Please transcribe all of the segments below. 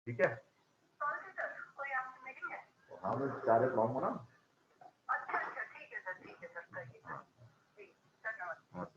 ठीक है। हाँ मैं डायरेक्ट लाऊंगा ना। अच्छा ठीक है सर, ठीक है सर, करिए। हाँ जी, धन्यवाद।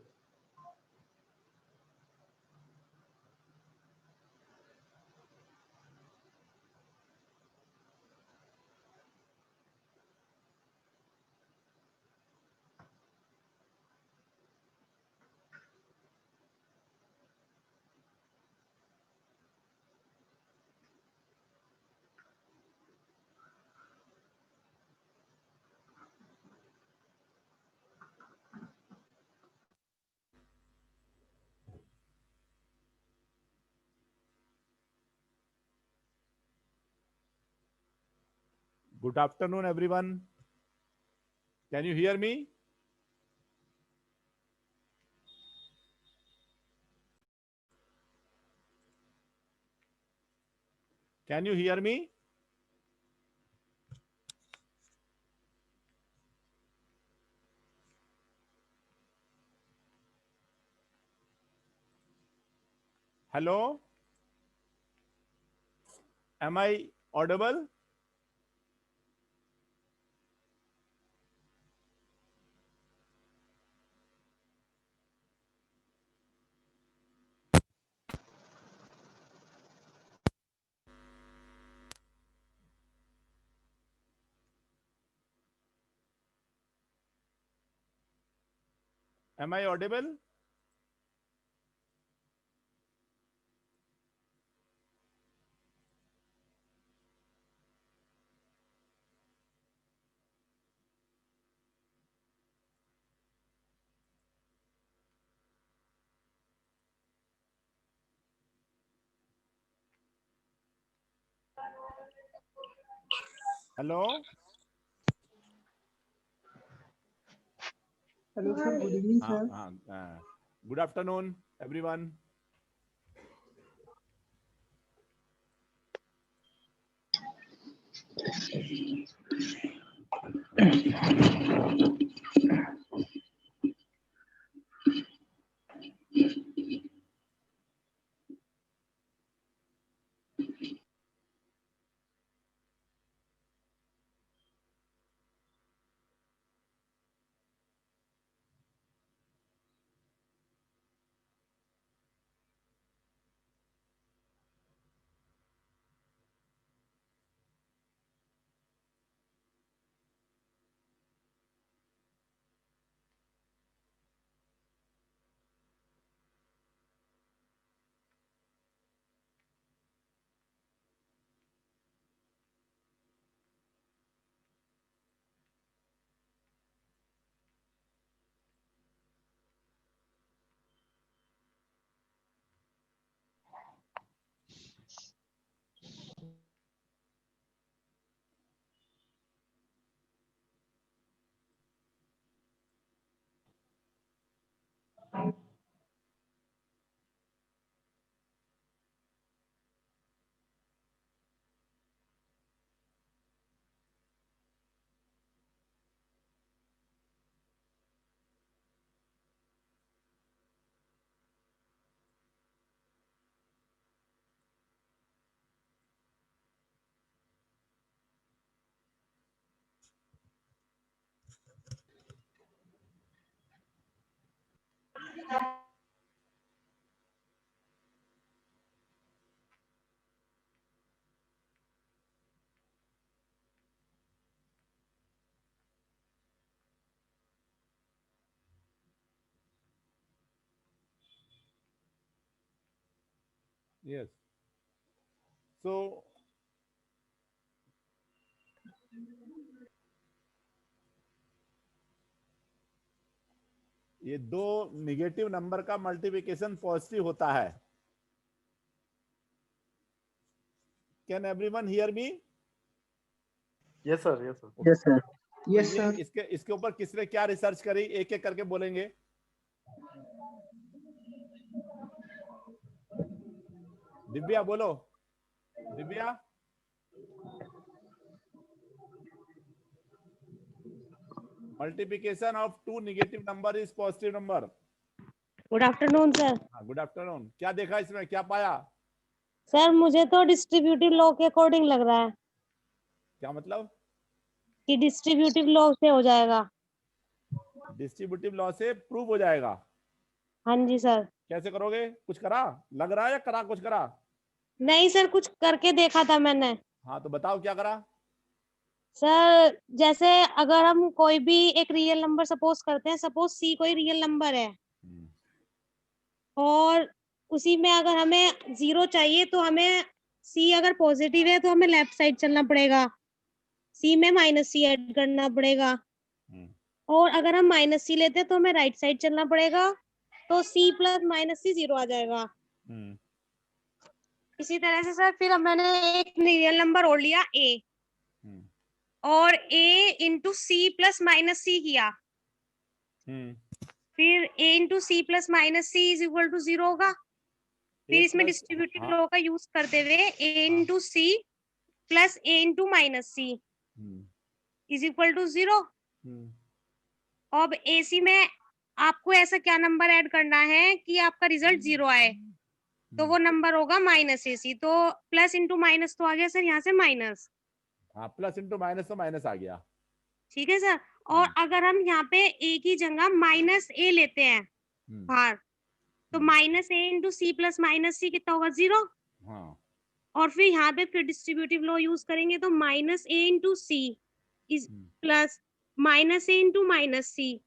Good afternoon, everyone. Can you hear me? Can you hear me? Hello? Am I audible? Am I audible? Hello? Hello sir, good evening sir. Good afternoon, everyone. Yes. So, ये दो negative number का multiplication positive होता है. Can everyone hear me? Yes sir, yes sir. Yes sir. तो Yes ये sir. इसके ऊपर किसने क्या रिसर्च करी, एक एक करके बोलेंगे. दिव्या बोलो. Divya. Multiplication of two negative number is positive number. Good afternoon sir. हाँ, गुड आफ्टरनून. क्या देखा इसमें, क्या पाया? सर मुझे तो डिस्ट्रीब्यूटिव लॉ के अकॉर्डिंग लग रहा है क्या मतलब? कि डिस्ट्रीब्यूटिव लॉ से हो जाएगा। डिस्ट्रीब्यूटिव लॉ से प्रूव हो जाएगा। हाँ जी सर। कैसे करोगे? कुछ करा लग रहा है या करा कुछ करा? नहीं सर, कुछ करके देखा था मैंने। हाँ तो बताओ क्या करा। सर जैसे अगर हम कोई भी एक रियल नंबर सपोज करते हैं, सपोज सी कोई रियल नंबर है और उसी में अगर हमें 0 चाहिए तो हमें सी अगर पॉजिटिव है तो हमें लेफ्ट साइड चलना पड़ेगा, सी में -c ऐड करना पड़ेगा। और अगर हम -c लेते हैं तो हमें राइट साइड चलना पड़ेगा, तो c प्लस -c 0 आ जाएगा। इसी तरह से सर फिर मैंने एक रियल नंबर और लिया a और a into C plus -c किया, फिर a into C plus -c is equal to 0 होगा। फिर इसमें डिस्ट्रीब्यूटिव लॉ का यूज करते हुए a into C plus a into -c is equal to 0। अब AC में आपको ऐसा क्या नंबर ऐड करना है कि आपका रिजल्ट 0 आए, तो वो नंबर होगा -AC। तो प्लस इंटू माइनस तो आ गया सर यहाँ से माइनस। हाँ प्लस इंटू माइनस तो माइनस आ गया। ठीक है सर। और अगर हम यहाँ पे A की जगह -a लेते हैं बाहर, तो -a into C plus -c कितना होगा 0। हाँ। और फिर यहाँ पे फिर डिस्ट्रीब्यूटिव लॉ यूज करेंगे तो -a into C is plus -a into -c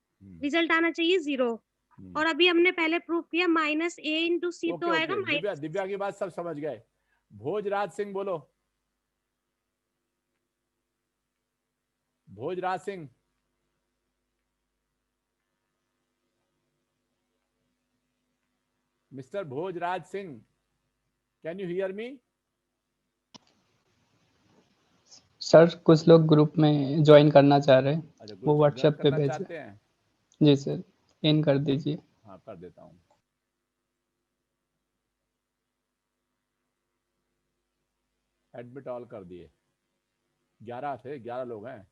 result आना चाहिए 0। और अभी हमने पहले प्रूव किया -a इंटू सी तो आएगा दिव्या, दिव्या की बात सब समझ गए। भोजराज सिंह बोलो। Bhojraj Singh. Mister Bhojraj Singh, can you hear me? Sir कुछ लोग ग्रुप में ज्वाइन करना चाह रहे हैं। अच्छा, वो व्हाट्सएप पे भेज चाहते हैं। जी सर, इन कर दीजिए। हाँ कर देता हूँ। एडमिट ऑल कर दिए। 11 थे, 11 लोग हैं,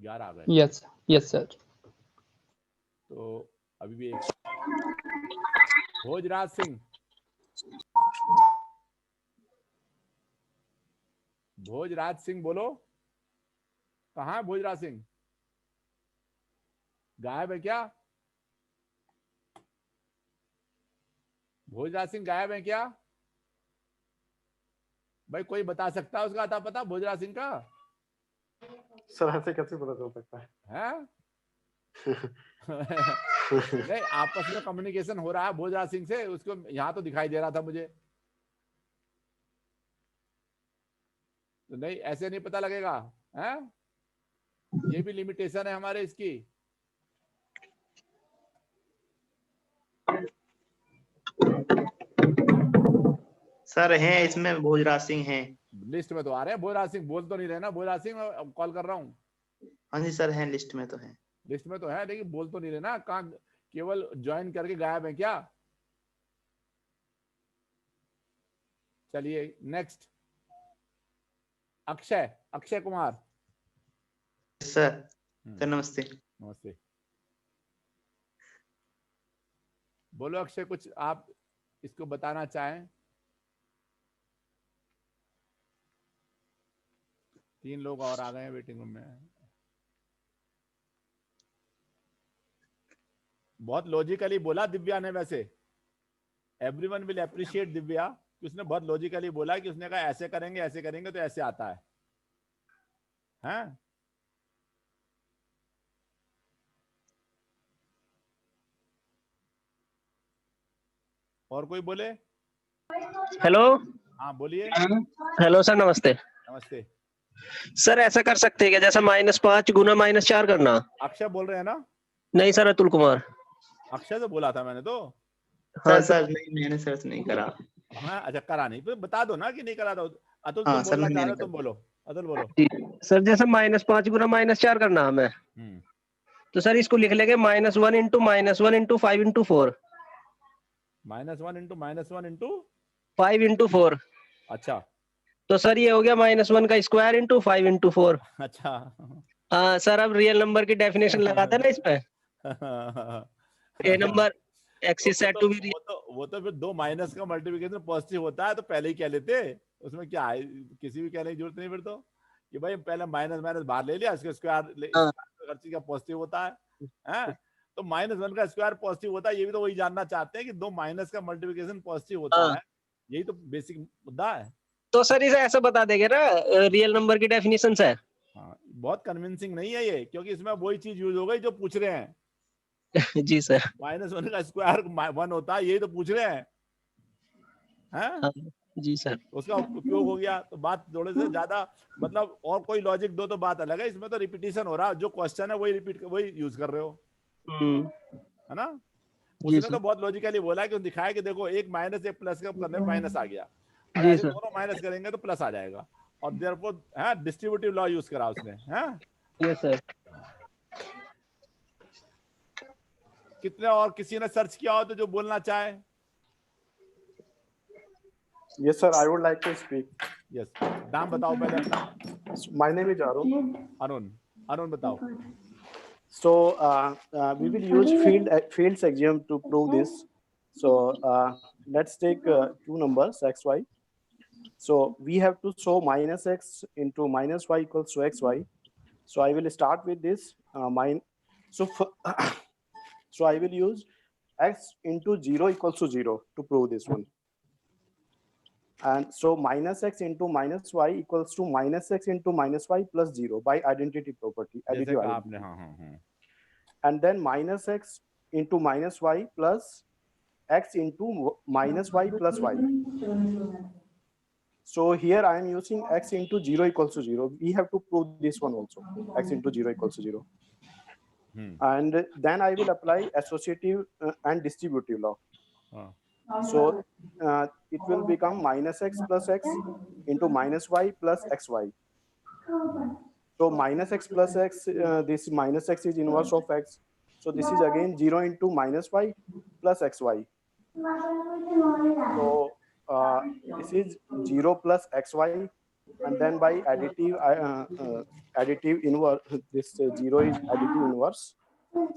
11 आ गए। Yes yes sir. तो अभी भी एक भोजराज सिंह। भोजराज सिंह बोलो, कहाँ है भोजराज सिंह? गायब है क्या? भोजराज सिंह गायब है क्या? भाई कोई बता सकता है उसका अता पता भोजराज सिंह का? सर ऐसे कैसे पता चल सकता है? नहीं, आपस में कम्युनिकेशन हो रहा है भोजराज सिंह से, उसको यहाँ तो दिखाई दे रहा था मुझे। तो नहीं, ऐसे नहीं पता लगेगा है? ये भी लिमिटेशन है हमारे इसकी। सर हैं इसमें भोजराज सिंह हैं। लिस्ट में तो आ रहे हैं भोजराज सिंह, बोल तो नहीं रहे ना भोजराज सिंह, कॉल कर रहा हूँ। हाँ जी सर हैं, लिस्ट में तो हैं। लिस्ट में तो है लेकिन बोल तो नहीं रहे ना, कहाँ केवल ज्वाइन करके गायब है क्या? चलिए नेक्स्ट, अक्षय, अक्षय कुमार। सर नमस्ते। नमस्ते, बोलो अक्षय, कुछ आप इसको बताना चाहें? 3 लोग और आ गए हैं वेटिंग रूम में। बहुत लॉजिकली बोला दिव्या ने, वैसे एवरीवन विल अप्रिशिएट दिव्या, उसने बहुत लॉजिकली बोला कि उसने कहा ऐसे करेंगे तो ऐसे आता है। हैं? और कोई बोले? हेलो। हाँ बोलिए। हेलो सर, नमस्ते। नमस्ते सर, ऐसा कर सकते हैं क्या जैसा -5 गुना -4 करना? अक्षय बोल रहे हैं ना? नहीं सर, अतुल कुमार। अक्षय तो बोला था मैंने तो। हाँ सर नहीं, मैंने सर्च नहीं करा। हाँ अच्छा, करा नहीं तो बता दो ना कि नहीं करा था। अतुल हाँ, तुम सर, बोलना मैंने चाह रहे हो, नहीं तुम बोलो। अतुल बोलो। सर जैसे -5 गुना -4 करना हमें, तो सर इसको लिख लेंगे -1 into -1 into 5 into 4। -1 into -1 into 5 into 4। अच्छा। तो सर ये हो गया -1 का स्क्वायर इंटू 5 इंटू 4। अच्छा हाँ सर, अब रियल नंबर की डेफिनेशन लगाते हैं ना इसमें। A number X is said to be, वो तो फिर दो माइनस का मल्टीप्लिकेशन पॉजिटिव होता है तो पहले ही कह लेते, उसमें क्या है, किसी भी कहने की जरूरत नहीं फिर तो, कि भाई पहले माइनस माइनस बाहर ले लिया, इसका स्क्वायर हर चीज का पॉजिटिव होता है? तो -1 का स्क्वायर पॉजिटिव होता है, ये भी तो वही जानना चाहते हैं कि दो माइनस का मल्टीप्लिकेशन पॉजिटिव होता है, यही तो बेसिक मुद्दा है। तो सर इसे ऐसे बता देंगे ना रियल नंबर की डेफिनेशन है। हाँ, बहुत कन्विंसिंग नहीं है ये, क्योंकि इसमें वही चीज यूज हो गई जो पूछ रहे हैं। जी सर। -1 का स्क्वायर 1 होता है, यही तो पूछ रहे हैं, हैं? जी सर। उसका उपयोग हो गया, तो बात थोड़े से ज्यादा मतलब और कोई लॉजिक दो तो बात अलग है, इसमें तो रिपीटिशन हो रहा है, जो क्वेश्चन है वही रिपीट वही यूज कर रहे हो, है ना? उसने तो बहुत लॉजिकली बोला है कि दिखाया कि देखो एक माइनस एक प्लस का करने माइनस आ गया, ऐसे दोनों माइनस करेंगे तो प्लस आ जाएगा, और देयरफॉर डिस्ट्रीब्यूटिव लॉ यूज करा उसने, हैं? Yes sir. कितने और किसी ने सर्च किया हो तो जो बोलना चाहे? Yes, sir. I would like to speak. Yes, नाम बताओ पहले अपना। My name is Arun. Arun बताओ। So we will use fields axiom to prove this. So let's take two numbers x, y. So we have to show -x into -y equals to xy. So I will start with this so I will use x into 0 equals to 0 to prove this one. And so -x into -y equals to -x into -y plus 0 by identity property. Additive identity. And then -x into -y plus x into -y plus y. So here I am using x into 0 equals to 0. We have to prove this one also, x into 0 equals to 0. And then I will apply associative and distributive law. So it will become -x plus x into -y plus xy. So -x plus x, this -x is inverse of x. So this is again 0 into -y plus xy. So this is 0 plus xy, and then by additive inverse, this 0 is additive inverse.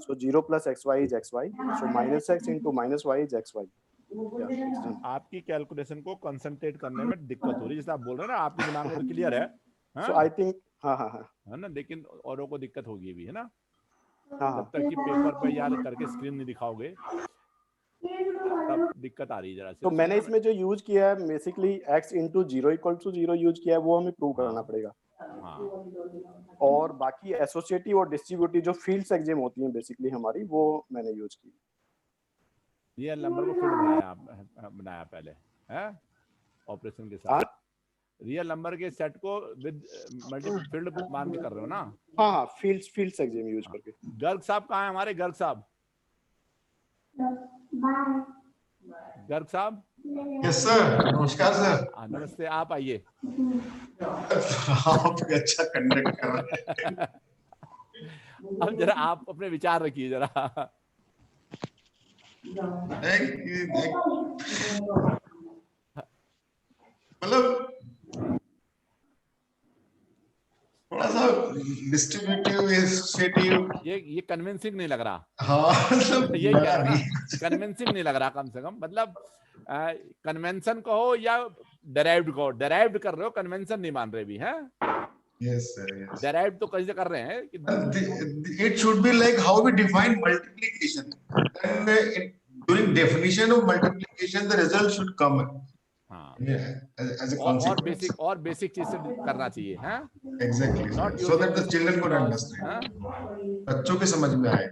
So 0 plus xy is xy. So -x into -y is xy. आपकी calculation को concentrate करने में दिक्कत हो रही है, जैसे आप बोल रहे हैं ना, आपके दिमाग में क्लियर है। So I think है ना, लेकिन औरों को दिक्कत होगी भी, है ना? हाँ, जब तक कि पेपर पे याद करके स्क्रीन नहीं दिखाओगे तब दिक्कत आ रही है जरा से। तो मैंने इसमें जो यूज किया है basically x into 0 equal to 0 use किया है, वो हमें प्रूव करना पड़ेगा। और बाकी एसोसिएटिव और डिस्ट्रीब्यूटिव जो फील्ड्स एग्जाम होती हैं बेसिकली हमारी, वो मैंने यूज की। रियल नंबर को फिल्ड बनाया पहले, है ऑपरेशन के साथ। रियल नंबर के सेट को विद मल्टीपल फील्ड मान के कर रहे हो ना? हाँ, फील्ड्स एग्जाम यूज करके। गर्ग साहब कहाँ है हमारे? गर्ग साहब, गर्ग साहब। यस सर, नमस्कार सर। नमस्ते, आप आइए। आप अच्छा कंडक्ट कर रहे हैं। अब जरा आप अपने विचार रखिए जरा। मतलब थोड़ा सा डिस्ट्रीब्यूटिव एसोसिएटिव ये कन्विंसिंग नहीं लग रहा। हाँ, मतलब ये कह रहा कन्विंसिंग नहीं लग रहा, कम से कम मतलब कन्वेंशन कहो या डेराइव्ड कहो, डेराइव्ड कर रहे हो, कन्वेंशन नहीं मान रहे भी हैं। Yes sir, yes. डेराइव्ड तो कैसे कर रहे हैं कि it should be like how we define multiplication, and during definition of multiplication the result should come as a consequence. और बेसिक चीज से करना चाहिए, हैं? Exactly, so that the children could understand. बच्चों के समझ में आए।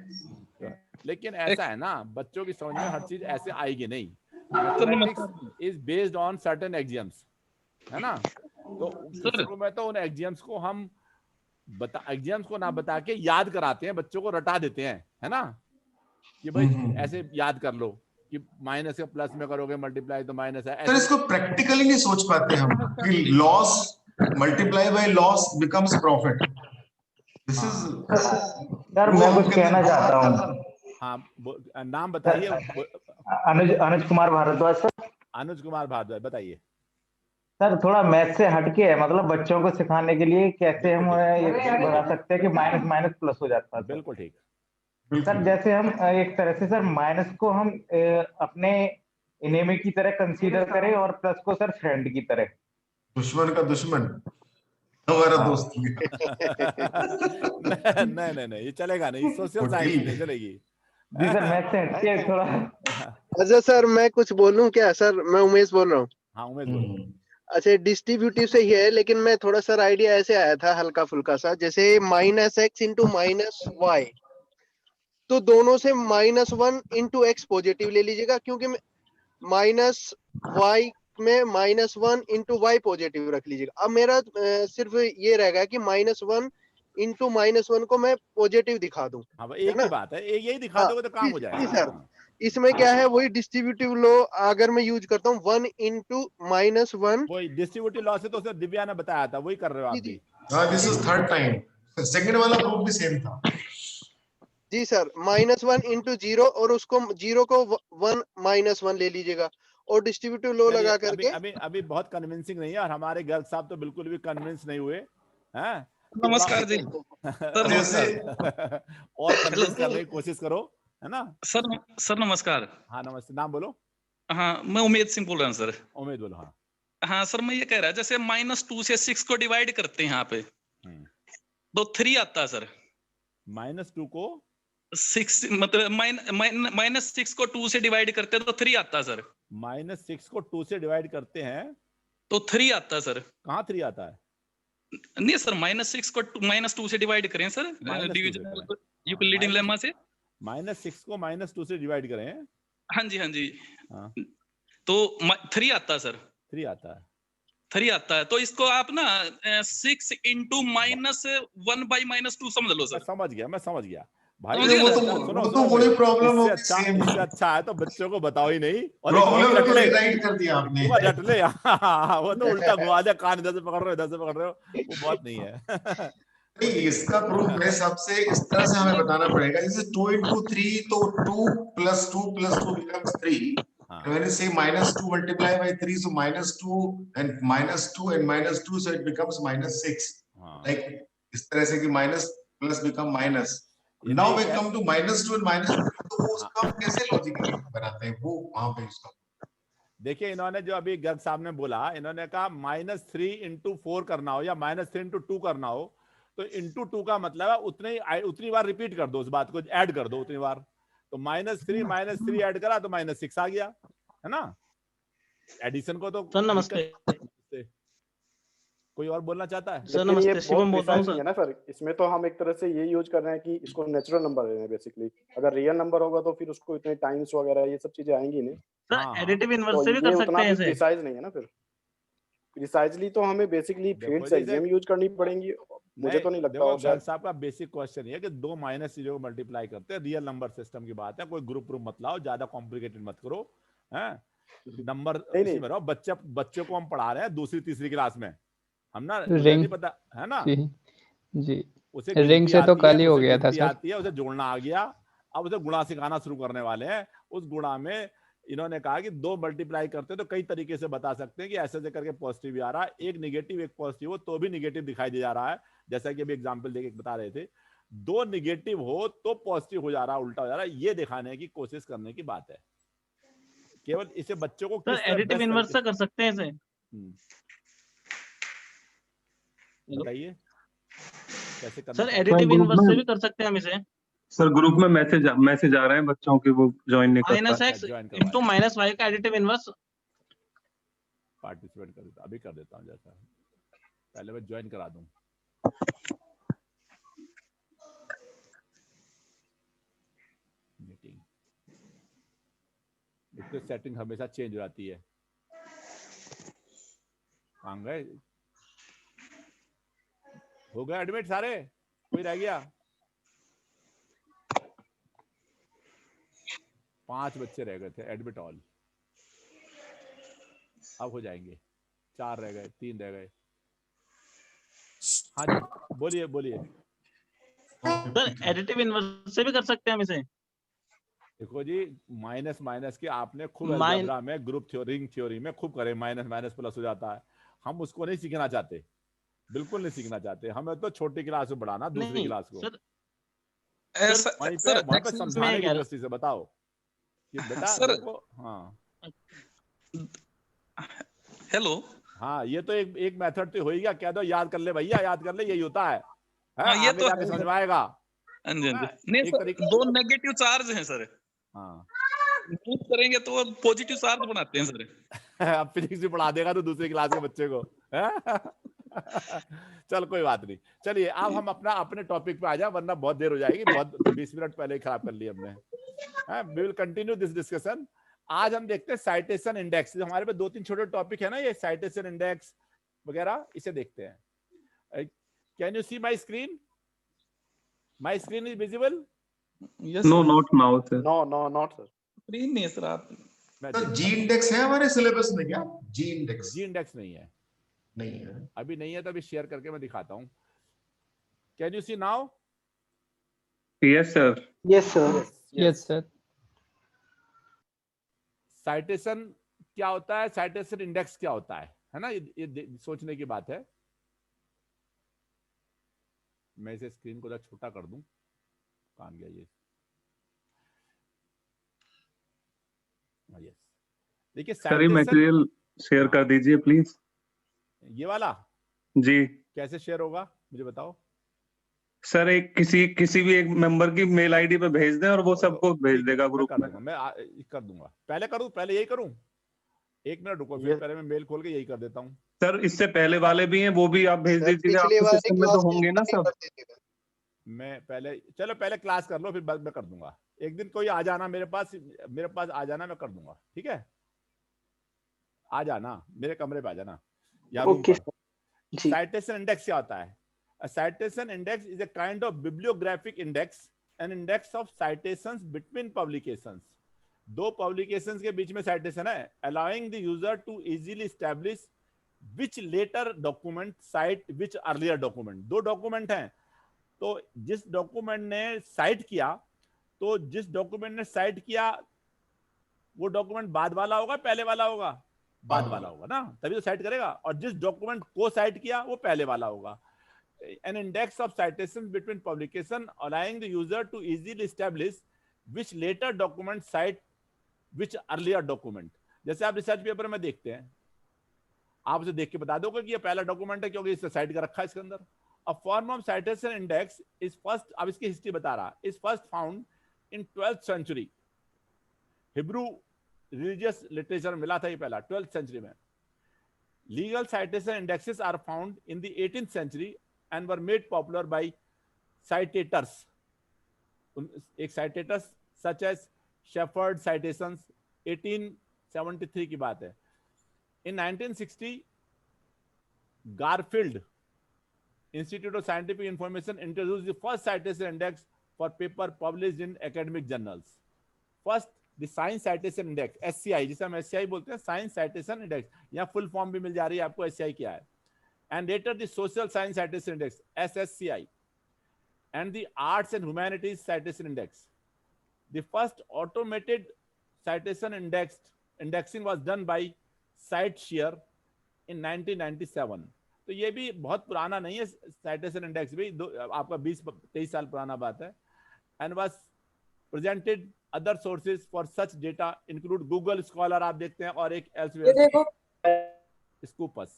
लेकिन ऐसा है ना, बच्चों की समझ में हर चीज ऐसे आएगी नहीं। Mathematics is based on certain axioms, है ना? तो शुरू में तो उन एक्सियम्स को हम एक्सियम्स को ना बता के याद कराते हैं, बच्चों को रटा देते हैं, है ना? कि भाई ऐसे याद कर लो कि माइनस के प्लस में करोगे मल्टीप्लाई तो माइनस है। सर इसको प्रैक्टिकली नहीं सोच पाते हम कि loss multiply by loss becomes profit. This is sir मैं कुछ कहना चाहता हूँ। हाँ, नाम बताइए। अनुज कुमार भारद्वाज सर। अनुज कुमार भारद्वाज, बताइए सर। थोड़ा मैथ से हटके है, मतलब बच्चों को सिखाने के लिए कैसे हम ये बता सकते हैं कि माइनस माइनस प्लस हो जाता है। बिल्कुल ठीक सर। जैसे हम एक तरह से सर माइनस को हम अपने इनेमी की तरह कंसीडर करे और प्लस को सर फ्रेंड की तरह। दुश्मन का दुश्मन हमारा हाँ। दोस्त भी है। नहीं ये चलेगा नहीं, सोशल साइंस नहीं चलेगी। जी सर मैथ से हटके थोड़ा। अच्छा सर मैं कुछ बोलूं क्या? सर मैं उमेश बोल रहा हूँ। हाँ उमेश बोलो। अच्छा डिस्ट्रीब्यूटिव से ही है, लेकिन मैं थोड़ा सर आइडिया ऐसे आया था हल्का फुल्का सा, जैसे -x इंटू -y, तो दोनों से -1 इंटू एक्स पॉजिटिव ले लीजिएगा, क्योंकि -y में -1 इंटू वाई पॉजिटिव रख लीजिएगा। अब मेरा सिर्फ ये रहेगा कि -1 इंटू -1 को मैं पॉजिटिव दिखा दूं। हाँ एक ही बात है, यही दिखा दोगे तो काम हो जी जाएगा। सर, इसमें क्या है, वही डिस्ट्रीब्यूटिव लॉ अगर मैं यूज करता हूँ 1 इंटू -1, वही डिस्ट्रीब्यूटिव लॉ से तो सर दिव्या ने बताया था, वही कर रहे हो आप भी। हाँ this is third time, second वाला प्रूफ भी सेम था। जी सर, -1 इंटू 0 और उसको 0 को 1 -1 ले लीजिएगा और डिस्ट्रीब्यूटिव लॉ लगा करके। अभी बहुत कन्विंसिंग नहीं है, और हमारे गर्ग साहब तो बिल्कुल भी कन्विंस नहीं हुए हैं। नमस्कार जी। और कन्विंस करने की कोशिश करो, है ना। सर नमस्कार। हाँ नमस्ते, नाम बोलो। हाँ मैं उमेद सिंह बोल रहा हूँ सर। उमेद बोलो। हाँ हाँ सर मैं ये कह रहा, जैसे -2 से 6 को डिवाइड करते हैं यहाँ पे तो 3 आता है सर। -2 को 6 मतलब -6 को 2 से डिवाइड करते हैं तो 3 आता है सर। -6 को 2 से डिवाइड करते हैं तो 3 आता है सर। कहाँ 3 आता है? नहीं सर, -6 को -2 से डिवाइड करें सर, डिविजन यूक्लिडियन लेमा से। -6 को -2 से डिवाइड करें। हाँ जी हाँ जी। तो 3 आता है सर। 3 आता है। 3 आता है, तो इसको आप ना 6 इंटू -1 बाई -2 समझ लो सर। मैं समझ गया भाई। वो तो वही प्रॉब्लम हो, सेम इससे अच्छा है तो बच्चों को बताओ ही नहीं, और प्रॉब्लम को रीराइट कर दिया आपने। रट ले। वो तो उल्टा घुमा दिया, कान इधर से पकड़ रहे हो, इधर से पकड़ रहे हो, वो बहुत नहीं है। नहीं, इसका प्रूफ मेरे हिसाब से इस तरह से हमें बताना पड़ेगा, जैसे 2 into 3 तो 2 plus 2 plus 2 becomes 3. When you say -2 multiply by 3, so -2 and -2 and -2, so it becomes -6. Like इस तरह से कि minus plus become minus. Now we come to -2 and -2, तो वो उसका हम कैसे लॉजिकली बनाते हैं, वो वहां पे उसका। देखिए इन्होंने जो अभी गर्ग साहब ने बोला, इन्होंने कहा -3 into 4 करना हो या -3 into 2 करना हो, तो इंटू 2 का मतलब है उतनी बार रिपीट कर दो, उस बात को ऐड कर दो उतनी बार। तो -3 ऐड करा तो -6 आ गया, है ना। एडिशन को तो सर नमस्ते। कोई और बोलना चाहता है? सर नमस्ते, शिवम बोल रहा हूं सर। ना सर, इसमें तो हम एक तरह से ये यूज कर रहे हैं कि इसको नेचुरल नंबर ले रहे हैं बेसिकली। अगर रियल नंबर होगा तो फिर उसको इतने टाइम्स वगैरह ये सब चीजें आएंगी नहीं। सर एडिटिव इनवर्स से भी कर सकते हैं इसे। प्रिसाइज नहीं है ना, फिर प्रिसाइजली तो हमें बेसिकली फील्ड्स एग्जाम यूज करनी पड़ेंगी। मुझे तो नहीं लगता। गर्ग साहब का बेसिक क्वेश्चन ये है कि 2 माइनस चीजों को मल्टीप्लाई करते हैं, रियल नंबर सिस्टम की बात है, कोई ग्रुप मत लाओ, ज्यादा कॉम्प्लिकेटेड मत करो, हैं। नंबर इसी में रहो। बच्चे को हम पढ़ा रहे हैं दूसरी तीसरी क्लास में, हम ना नहीं पता है ना जी उसे रिंग से तो काली हो गया था सर। आती है, उसे जोड़ना आ गया, अब उसे गुणा सिखाना शुरू करने वाले हैं। उस गुणा में इन्होंने कहा कि 2 मल्टीप्लाई करते हैं तो कई तरीके से बता सकते हैं कि ऐसे ऐसे करके पॉजिटिव भी आ रहा है, एक निगेटिव एक पॉजिटिव हो तो भी निगेटिव दिखाई दे जा रहा है, जैसा कि अभी एग्जांपल देके बता रहे थे। 2 निगेटिव हो तो पॉजिटिव हो जा रहा है, उल्टा हो जा रहा है, ये दिखाने की कोशिश करने की बात है। केवल इसे बच्चों को सर एडिटिव इनवर्स से कर सकते हैं इसे। बताइए कैसे करना। सर एडिटिव इनवर्स से भी कर सकते हैं हम इसे। सर ग्रुप में मैसेज आ रहे हैं बच्चों के, वो ज्वाइन नहीं कर पा -x इंटू -y का एडिटिव इनवर्स पार्टिसिपेट कर देता, अभी कर देता हूँ, जैसा पहले मैं ज्वाइन करा दूं। मीटिंग इसकी सेटिंग हमेशा चेंज हो जाती है। कहाँ गए? हो गए एडमिट सारे, कोई रह गया? 5 बच्चे रह गए थे एडमिट ऑल, अब हो जाएंगे। 4 रह गए, 3 रह गए। हाँ जी बोलिए बोलिए। सर एडिटिव इनवर्स से भी कर सकते हैं हम इसे। देखो जी, माइनस के आपने खूब अलजेब्रा में, ग्रुप थ्योरी, रिंग थ्योरी में खूब करे, माइनस प्लस हो जाता है। हम उसको नहीं सीखना चाहते, बिल्कुल नहीं सीखना चाहते। हमें तो छोटी क्लास में बढ़ाना, दूसरी क्लास को वहीं पे समझाने की दृष्टि से बताओ कि बेटा देखो। हाँ हेलो। हाँ, ये तो एक मेथड तो हो ही गया, कह दो याद कर ले भैया, याद कर ले, यही होता है। हाँ, ये आगे तो जाके समझ में आएगा। हाँ जी, हाँ जी। हाँ, नहीं एक सर, तरीके दो नेगेटिव चार्ज हैं सर, हाँ यूज करेंगे तो वो पॉजिटिव चार्ज बनाते हैं सर। अब फिजिक्स भी पढ़ा देगा तो दूसरी क्लास के बच्चे को। चल कोई बात नहीं, चलिए अब हम अपने टॉपिक पे आ जाए, वरना बहुत देर हो जाएगी, बहुत 20 मिनट पहले ही खराब कर लिया हमने। We will continue this discussion. आज हम देखते हैं साइटेशन इंडेक्स। हमारे पे 2-3 छोटे टॉपिक है ना, ये साइटेशन इंडेक्स वगैरह, इसे देखते हैं। Can you see my screen? My screen is visible? No, not now sir. No, not sir. Screen नहीं है सर। आप तो जी इंडेक्स है हमारे सिलेबस में क्या? जी इंडेक्स नहीं है, नहीं है, अभी नहीं है, तो अभी शेयर करके मैं दिखाता हूं। Can you see now? Yes sir. Yes sir. Yes sir. Citation क्या होता है, साइटेशन इंडेक्स क्या होता है ना, ये सोचने की बात है। मैं इसे स्क्रीन को थोड़ा छोटा कर दूं, कहां गया ये? यस, देखिए सर, ये मटेरियल शेयर कर दीजिए प्लीज। ये वाला जी कैसे शेयर होगा मुझे बताओ। सर, एक किसी भी एक मेंबर की मेल आईडी पे भेज दें और वो सबको भेज देगा ग्रुप में। मैं कर दूंगा। पहले यही करूं? 1 मिनट रुको, फिर पहले मैं मेल खोल के यही कर देता हूं। सर, इससे पहले वाले भी हैं, वो भी आप भेज दीजिएगा। आपके सिस्टम में तो होंगे ना सब? मैं पहले क्लास कर लो, फिर बाद में कर दूंगा। एक दिन कोई आ जाना मेरे पास आ जाना, मैं कर दूंगा, ठीक है? आ जाना मेरे कमरे पे, आ जाना या रूम पर। साइटेशन इंडेक्स क्या होता है? A citation index is a kind of bibliographic index, an index of citations between publications. 2 publications के बीच में citation है, allowing the user to easily establish which later document cite which earlier document. 2 document हैं, तो जिस document ने cite किया, तो जिस document ने cite किया वो document बाद वाला होगा पहले वाला होगा? बाद वाला होगा ना, तभी तो cite करेगा। और जिस document को cite किया वो पहले वाला होगा। An index of citations between publication, allowing the user to easily establish which later document cite which earlier document. जैसे आप रिसर्च पेपर में देखते हैं, आप उसे देख के बता दोगे कि ये पहला डॉक्यूमेंट है क्योंकि इसे साइट कर रखा है इसके अंदर। A form of citation index is first, अब इसकी हिस्ट्री बता रहा, is first found in 12th century. Hebrew religious literature मिला था ये पहला 12th century में। Legal citation indexes are found in the 18th century and were made popular by citators. एक citators such as Shepherd citations, 1873 की बात है। In 1960, Garfield Institute of Scientific Information introduced the first citation index for paper published in academic journals. First, the Science Citation Index, SCI, जिसे हम SCI बोलते हैं, Science Citation Index, यहाँ full form भी मिल जा रही है आपको, SCI क्या है। And later the Social Science Citation Index, SSCI, and the Arts and Humanities Citation Index. The first automated citation indexing was done by CiteShare in 1997. तो ये भी बहुत पुराना नहीं है, citation index भी आपका 20-23 साल पुराना बात है। And was presented other sources for such data include Google Scholar आप देखते हैं, और एक elsewhere Scopus।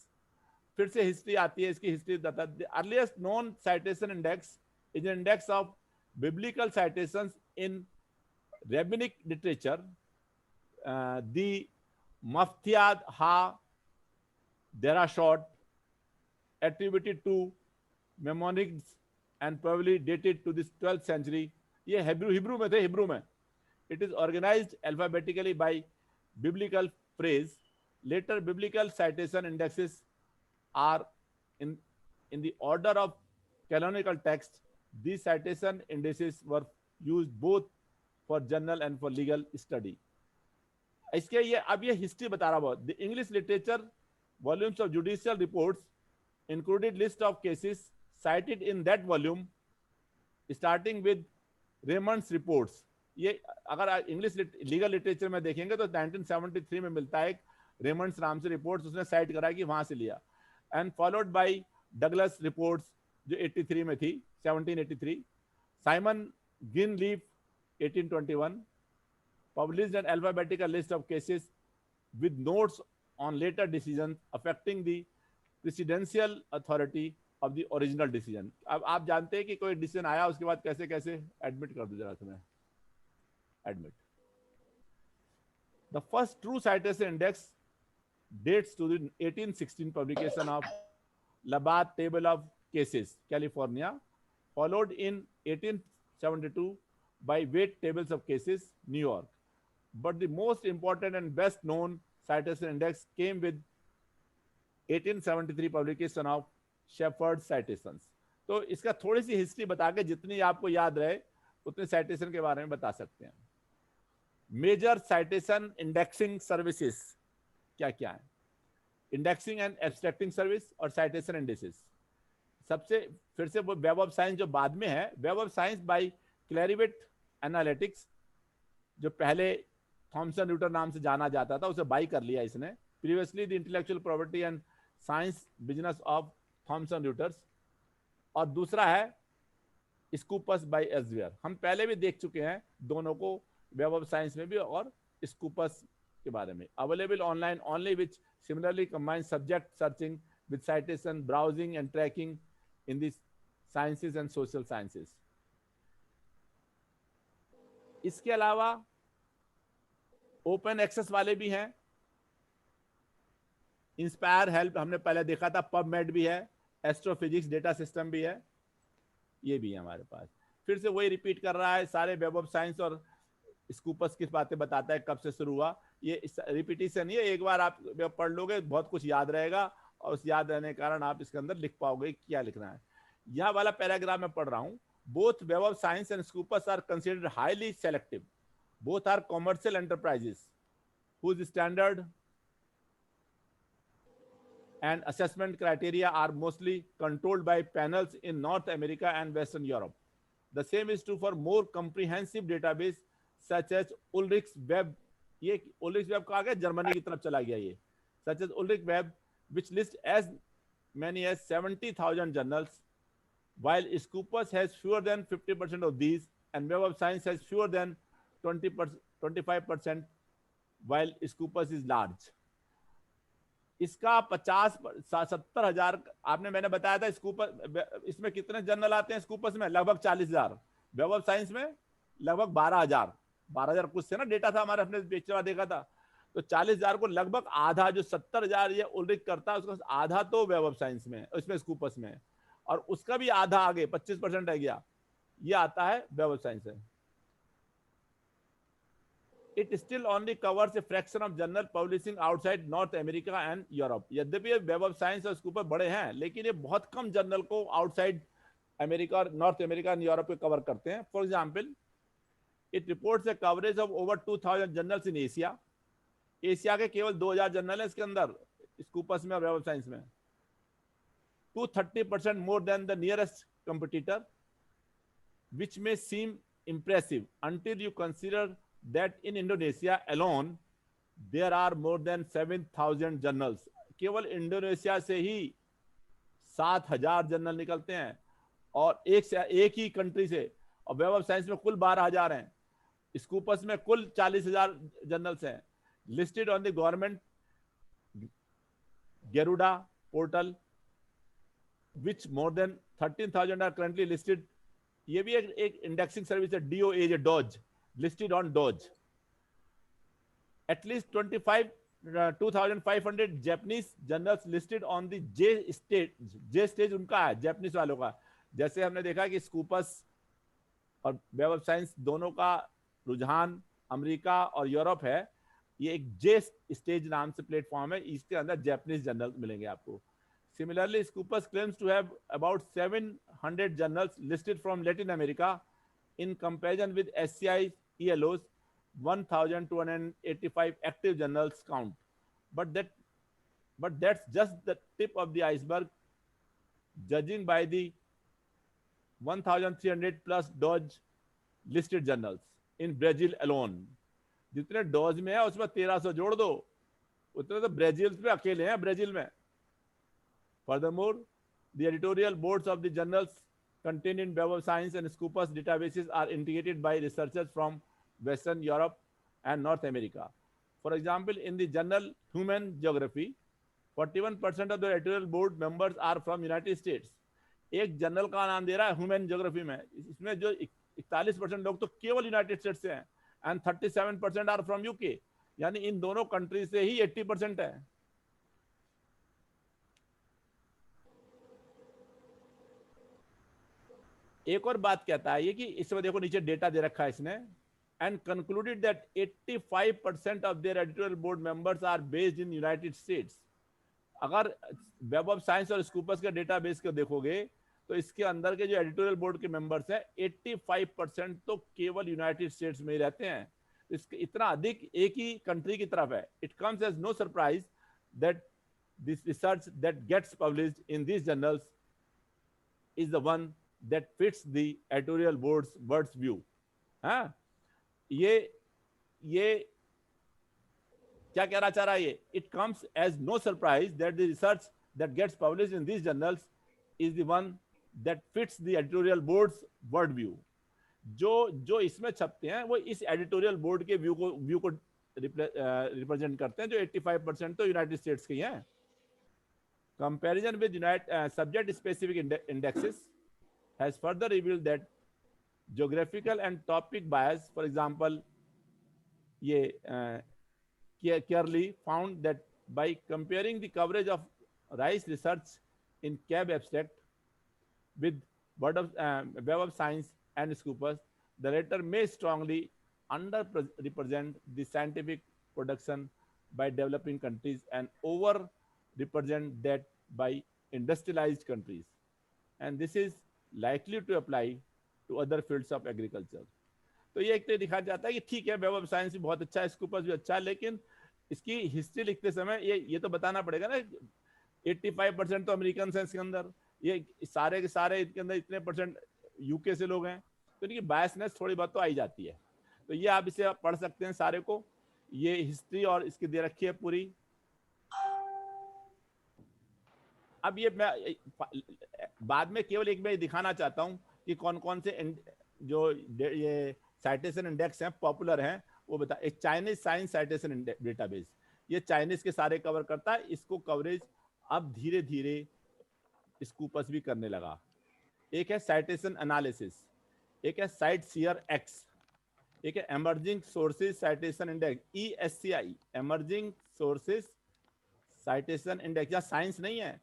फिर से हिस्ट्री आती है, इसकी हिस्ट्री बताता है। Earliest known citation index is an index of biblical citations in rabbinic literature, the Mafteah ha Derashot, attributed to Maimonides and probably dated to this 12th century. ये Hebrew में थे, हिब्रू में। It is organized alphabetically by biblical phrase. Later biblical citation indexes are in the order of canonical text. These citation indices were used both for journal and for legal study. इसके ये अब ये history बता रहा हूँ। The English literature volumes of judicial reports included list of cases cited in that volume starting with Raymond's reports. ये अगर English legal literature में देखेंगे तो 1973 में मिलता है एक रेमंड्स नाम से रिपोर्ट्स, उसने साइट करा कि वहां से लिया। And followed by Douglas reports जो 83 में थी, 1783। Simon ग्रीनलीफ 1821 published an alphabetical list of cases with notes on later decisions affecting the presidential authority of the original decision. अब आप जानते हैं कि कोई डिसीजन आया उसके बाद कैसे कैसे एडमिट कर दो जरा तुम्हें admit. The first true citation index dates to the 1816 publication of Labatt Table of Cases, California, followed in 1872 by Weight Tables of Cases, New York. But the most important and best known citation index came with 1873 publication of Shepard Citations. तो इसका थोड़ी सी history बता के जितनी आपको याद रहे उतने साइटेशन के बारे में बता सकते हैं. मेजर साइटेशन इंडेक्सिंग सर्विसेज क्या क्या है? इंडेक्सिंग एंड एब्स्ट्रैक्टिंग सर्विस और साइटेशन इंडिसेस. सबसे फिर से वो वेब ऑफ साइंस जो बाद में है, Web of Science by Clarivate Analytics, जो पहले थॉमसन र्यूटर नाम से जाना जाता था, उसे बाई कर लिया इसने. Previously the intellectual property and science business of Thomson Reuters. और दूसरा है स्कूपस बाय एल्सेवियर. हम पहले भी देख चुके हैं दोनों को, वेब ऑफ साइंस में भी और स्कूपस के बारे में. Available online only which similarly combine subject searching with citation, browsing and tracking in the sciences and social sciences. इसके अलावा ओपन एक्सेस वाले भी हैं. इंस्पायर हेल्प हमने पहले देखा था, पबमेड भी है, एस्ट्रोफिजिक्स डेटा सिस्टम भी है, ये भी है हमारे पास. फिर से वही रिपीट कर रहा है सारे वेब ऑफ साइंस और स्कूपस किस बातें बताता है, कब से शुरू हुआ. ये रिपीटिशन ही है, एक बार आप पढ़ लोगे बहुत कुछ याद रहेगा और उस याद रहने के कारण आप इसके अंदर लिख पाओगे क्या लिखना है. यह वाला पैराग्राफ मैं पढ़ रहा हूं. Both Web of Science and Scopus are considered highly selective. Both are commercial enterprises whose standard and assessment criteria are mostly controlled by panels in North America and Western Europe. The same is true for more comprehensive database such as Ulrich's Web. ये Ulrich's Web का आ गया, Germany की तरफ चला गया ये. Such as Ulrich's Web, which lists as many as 70,000 journals, while Scopus has fewer than 50% of these, and Web of Science has fewer than 25%, while Scopus is large. इसका 50-70 हजार आपने मैंने बताया था. स्कूपस इसमें कितने जर्नल आते हैं? स्कूपस में लगभग 40,000. वेब ऑफ साइंस में लगभग 12,000 कुछ से ना डेटा था हमारे, अपने पिक्चर देखा था. तो 40,000 को लगभग आधा, जो 70,000 ये उल्लेख करता है, उसका आधा तो वेब ऑफ साइंस में, इसमें स्कूपस में, और उसका भी आधा आगे 25% रह गया, ये आता है वेब ऑफ साइंस है. It still only covers a fraction of journal publishing outside North America and Europe. यद्यपि वेब ऑफ साइंस और स्कूपर बड़े हैं, लेकिन ये बहुत कम जर्नल को आउटसाइड अमेरिका और नॉर्थ अमेरिका और यूरोप को कवर करते हैं. For example, it reports A coverage of over 2,000 journals in Asia. Asia के केवल 2,000 जर्नल है इसके अंदर, स्कूपस में और वेब ऑफ साइंस में. 230% more than the nearest competitor, which may seem impressive until you consider that in Indonesia alone there are more than 7,000 journals. केवल Indonesia से ही 7,000 जर्नल निकलते हैं, और एक ही कंट्री से. और वेब ऑफ साइंस में कुल 12,000 हैं. स्कूपस में कुल 40,000 जर्नल्स हैं. Listed on the government Garuda portal, which more than 13,000 are currently listed. ये भी एक इंडेक्सिंग सर्विस है, DOAJ, DOAJ, listed on DOJ. At least 2,500 Japanese journals listed on the J stage उनका है, जापानीज वालों का. जैसे हमने देखा कि स्कूपस और वेब ऑफ साइंस दोनों का रुझान अमेरिका और यूरोप है. ये एक J स्टेज नाम से प्लेटफॉर्म है, इसके अंदर जापानीज जर्नल मिलेंगे आपको. Similarly, Scopus claims to have about 700 journals listed from Latin America, in comparison with SCI ELO's 1,285 active journals count. But that's just the tip of the iceberg, judging by the 1,300 plus DOJ listed journals in Brazil alone. जितने Dodge में है उसमें 1,300 जोड़ दो, उतने तो Brazil में अकेले हैं, ब्राजील में. Furthermore, the editorial boards of the journals contained in Web of Science and Scopus databases are integrated by researchers from Western Europe and North America. For example, in the journal Human Geography, 41% of the editorial board members are from United States. एक journal का नाम दे रहा है human geography में, इसमें जो 41% लोग तो केवल यूनाइटेड स्टेट से हैं, एंड 37% आर फ्रॉम यूके, यानी इन दोनों कंट्री से ही 80% है। एक और बात कहता है ये कि इसमें देखो नीचे डेटा दे रखा है इसने, and concluded that 85% of their editorial board members are based in United States. अगर वेब ऑफ साइंस और स्कूपस के डेटाबेस को देखोगे तो इसके अंदर के जो एडिटोरियल बोर्ड के मेंबर्स हैं 85% तो केवल यूनाइटेड स्टेट्स में ही रहते हैं। इसके इतना अधिक एक ही कंट्री की तरफ है। It comes as no surprise that this research that gets published in this journals is the one that fits the editorial boards world's view. हाँ, ये क्या कहना चाह रहा है ये? It comes as no surprise that the research that gets published in this journals is the one that fits the editorial boards world view. जो इसमें छपते हैं वो इस एडिटोरियल बोर्ड के व्यू को रिप्रेजेंट करते हैं, जो 85% तो यूनाइटेड स्टेट्स के हैं। Comparison with subject specific indexes has further revealed that geographical and topic bias, for example, Kearley found that by comparing the coverage of Rice research in CAB abstract with Web of Science and Scopus, the latter may strongly underrepresent the scientific production by developing countries and overrepresent that by industrialized countries, and this is likely to apply to other fields of agriculture. तो ये एक तो दिखा जाता है कि ठीक है वेब ऑफ साइंस भी बहुत अच्छा है, स्कूपस भी अच्छा है, लेकिन इसकी हिस्ट्री लिखते समय ये तो बताना पड़ेगा ना 85% तो अमेरिकन है इसके अंदर, ये सारे के सारे इसके अंदर इतने परसेंट यूके से लोग हैं, तो इनकी बायसनेस थोड़ी बहुत तो आई जाती है। तो ये आप इसे पढ़ सकते हैं सारे को, ये हिस्ट्री और इसकी दे रखी है पूरी। अब ये मैं बाद में केवल एक मैं दिखाना चाहता हूँ कि कौन कौन से जो ये साइटेशन इंडेक्स हैं पॉपुलर हैं वो बता। एक चाइनीज साइंस साइटेशन डेटाबेस, ये चाइनीज के सारे कवर करता है, इसको कवरेज अब धीरे धीरे स्कूपस भी करने लगा। एक है साइटेशन एनालिसिस, एक है साइट सीयर एक्स, एक है emerging sources citation index ESCI, emerging sources citation index. या साइंस नहीं है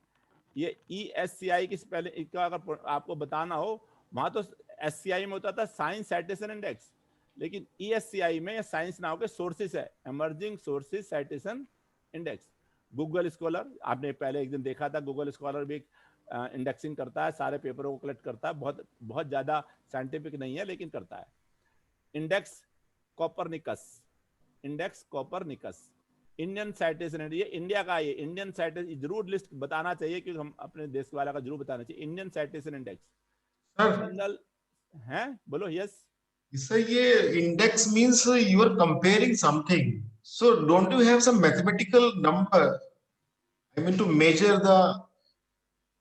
ये ESCI की पहले, इसका अगर आपको बताना हो वहां तो SCI में होता था साइंस साइटेशन इंडेक्स, लेकिन ESCI में साइंस ना होकर सोर्सेस है, emerging sources citation index. Google scholar आपने पहले एक दिन देखा था, गूगल स्कॉलर भी इंडेक्सिंग करता है, सारे पेपरों को कलेक्ट करता है, बहुत ज्यादा साइंटिफिक नहीं है लेकिन करता है। Index Copernicus, index Copernicus, Indian citation, ये इंडिया का, ये इंडियन साइटेशन जरूर लिस्ट बताना चाहिए क्योंकि हम अपने देश वाला का जरूर बताना चाहिए। इंडियन साइटेशन इंडेक्स है, बोलो यस। So ये index means you are comparing something. So don't you have some mathematical number? I mean to measure the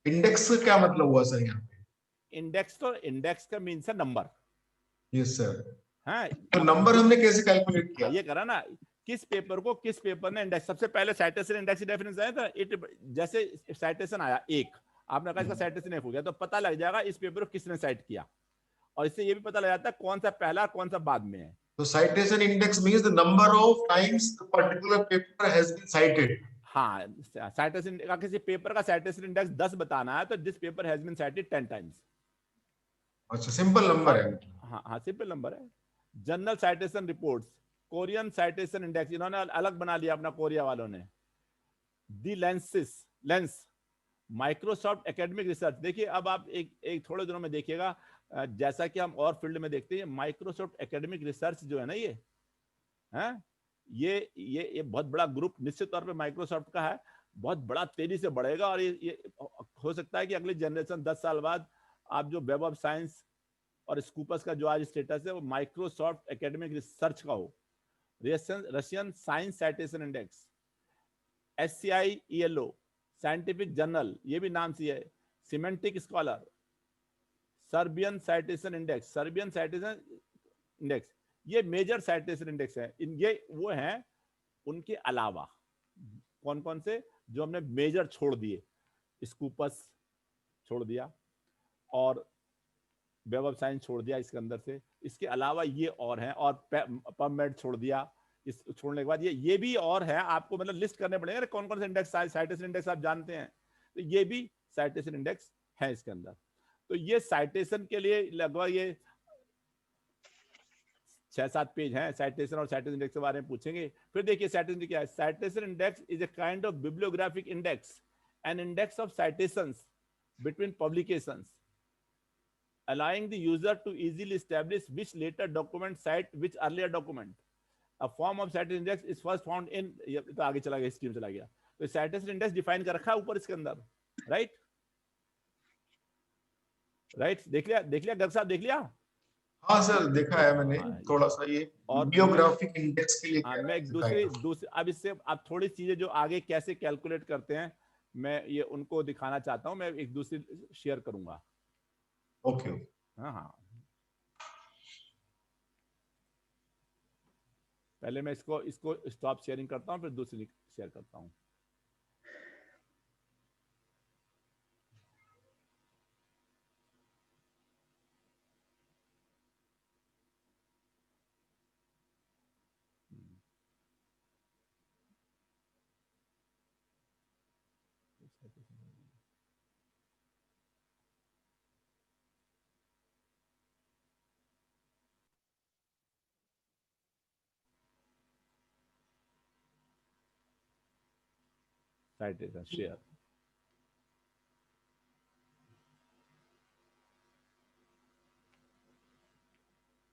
index का क्या मतलब हुआ सर यहाँ पे? इंडेक्स तो इंडेक्स का मीन्स है नंबर। Yes sir. हाँ, तो नंबर हमने कैसे कैलकुलेट किया? ये करा ना, किस पेपर को किस पेपर ने इंडेक्स। सबसे पहले साइटेशन इंडेक्स की डेफिनेशन आया था, जैसे साइटेशन आया एक, आपने कहा इसका साइटेशन एक हो गया तो पता लग जाएगा इस पेपर को किसने साइट किया, और इससे ये भी पता लग जाता है कौन सा पहला कौन सा बाद में है। तो citation index means the number of times the particular paper has been cited. हाँ, साइटेशन का किसी पेपर का साइटेशन इंडेक्स 10 बताना है तो this paper has been cited 10 times. अच्छा, सिंपल नंबर है। हाँ सिंपल नंबर है। Journal citation reports, Korean citation index, इन्होंने अलग बना लिया अपना कोरिया वालों ने। The lens, Microsoft academic research. देखिए अब आप एक थोड़े दिनों में देखिएगा, जैसा कि हम और फील्ड में देखते हैं, माइक्रोसॉफ्ट एकेडमिक रिसर्च जो है ना ये बहुत बड़ा ग्रुप निश्चित तौर पे माइक्रोसॉफ्ट का है, बहुत बड़ा तेजी से बढ़ेगा, और ये हो सकता है कि अगली जनरेशन 10 साल बाद आप जो वेब ऑफ साइंस और स्कूपस का जो आज स्टेटस है वो माइक्रोसॉफ्ट एकेडमिक रिसर्च का हो। Russian science citation index, SCI ELO, scientific journal, ये भी नाम से है। Semantic scholar, Serbian citation index, ये मेजर साइटेशन इंडेक्स है। ये वो हैं उनके अलावा कौन कौन से जो हमने मेजर छोड़ दिए, स्कूपस छोड़ दिया और वेब ऑफ साइंस छोड़ दिया इसके अंदर से, इसके अलावा ये और हैं, और पबमेड छोड़ दिया। इस छोड़ने के बाद ये भी और है, आपको मतलब लिस्ट करने पड़ेंगे कौन कौन से इंडेक्स, साइटेशन इंडेक्स आप जानते हैं, तो ये भी साइटेशन इंडेक्स है इसके अंदर। तो ये साइटेशन के लिए लगभग ये 6-7 पेज हैं साइटेशन और साइटेशन इंडेक्स के बारे में पूछेंगे। फिर देखिए साइटेशन क्या है। Citation index is a kind of bibliographic index, an index of citations between publications, allowing the user to easily establish which later document cite which earlier document. A form of citation index is first found in, तो आगे चला गया, history में चला गया, तो citation index define कर रखा है ऊपर इसके अंदर, राइट? देख लिया गर्ग साहब, देख लिया? हाँ सर देखा है मैंने, थोड़ा सा ये बिब्लियोग्राफिक इंडेक्स के लिए मैं एक दूसरी अब इससे आप थोड़ी चीजें जो आगे कैसे कैलकुलेट करते हैं मैं ये उनको दिखाना चाहता हूँ, मैं एक दूसरी शेयर करूंगा। ओके। हाँ, पहले मैं इसको स्टॉप शेयरिंग करता हूँ, फिर दूसरी शेयर करता हूँ। citation share,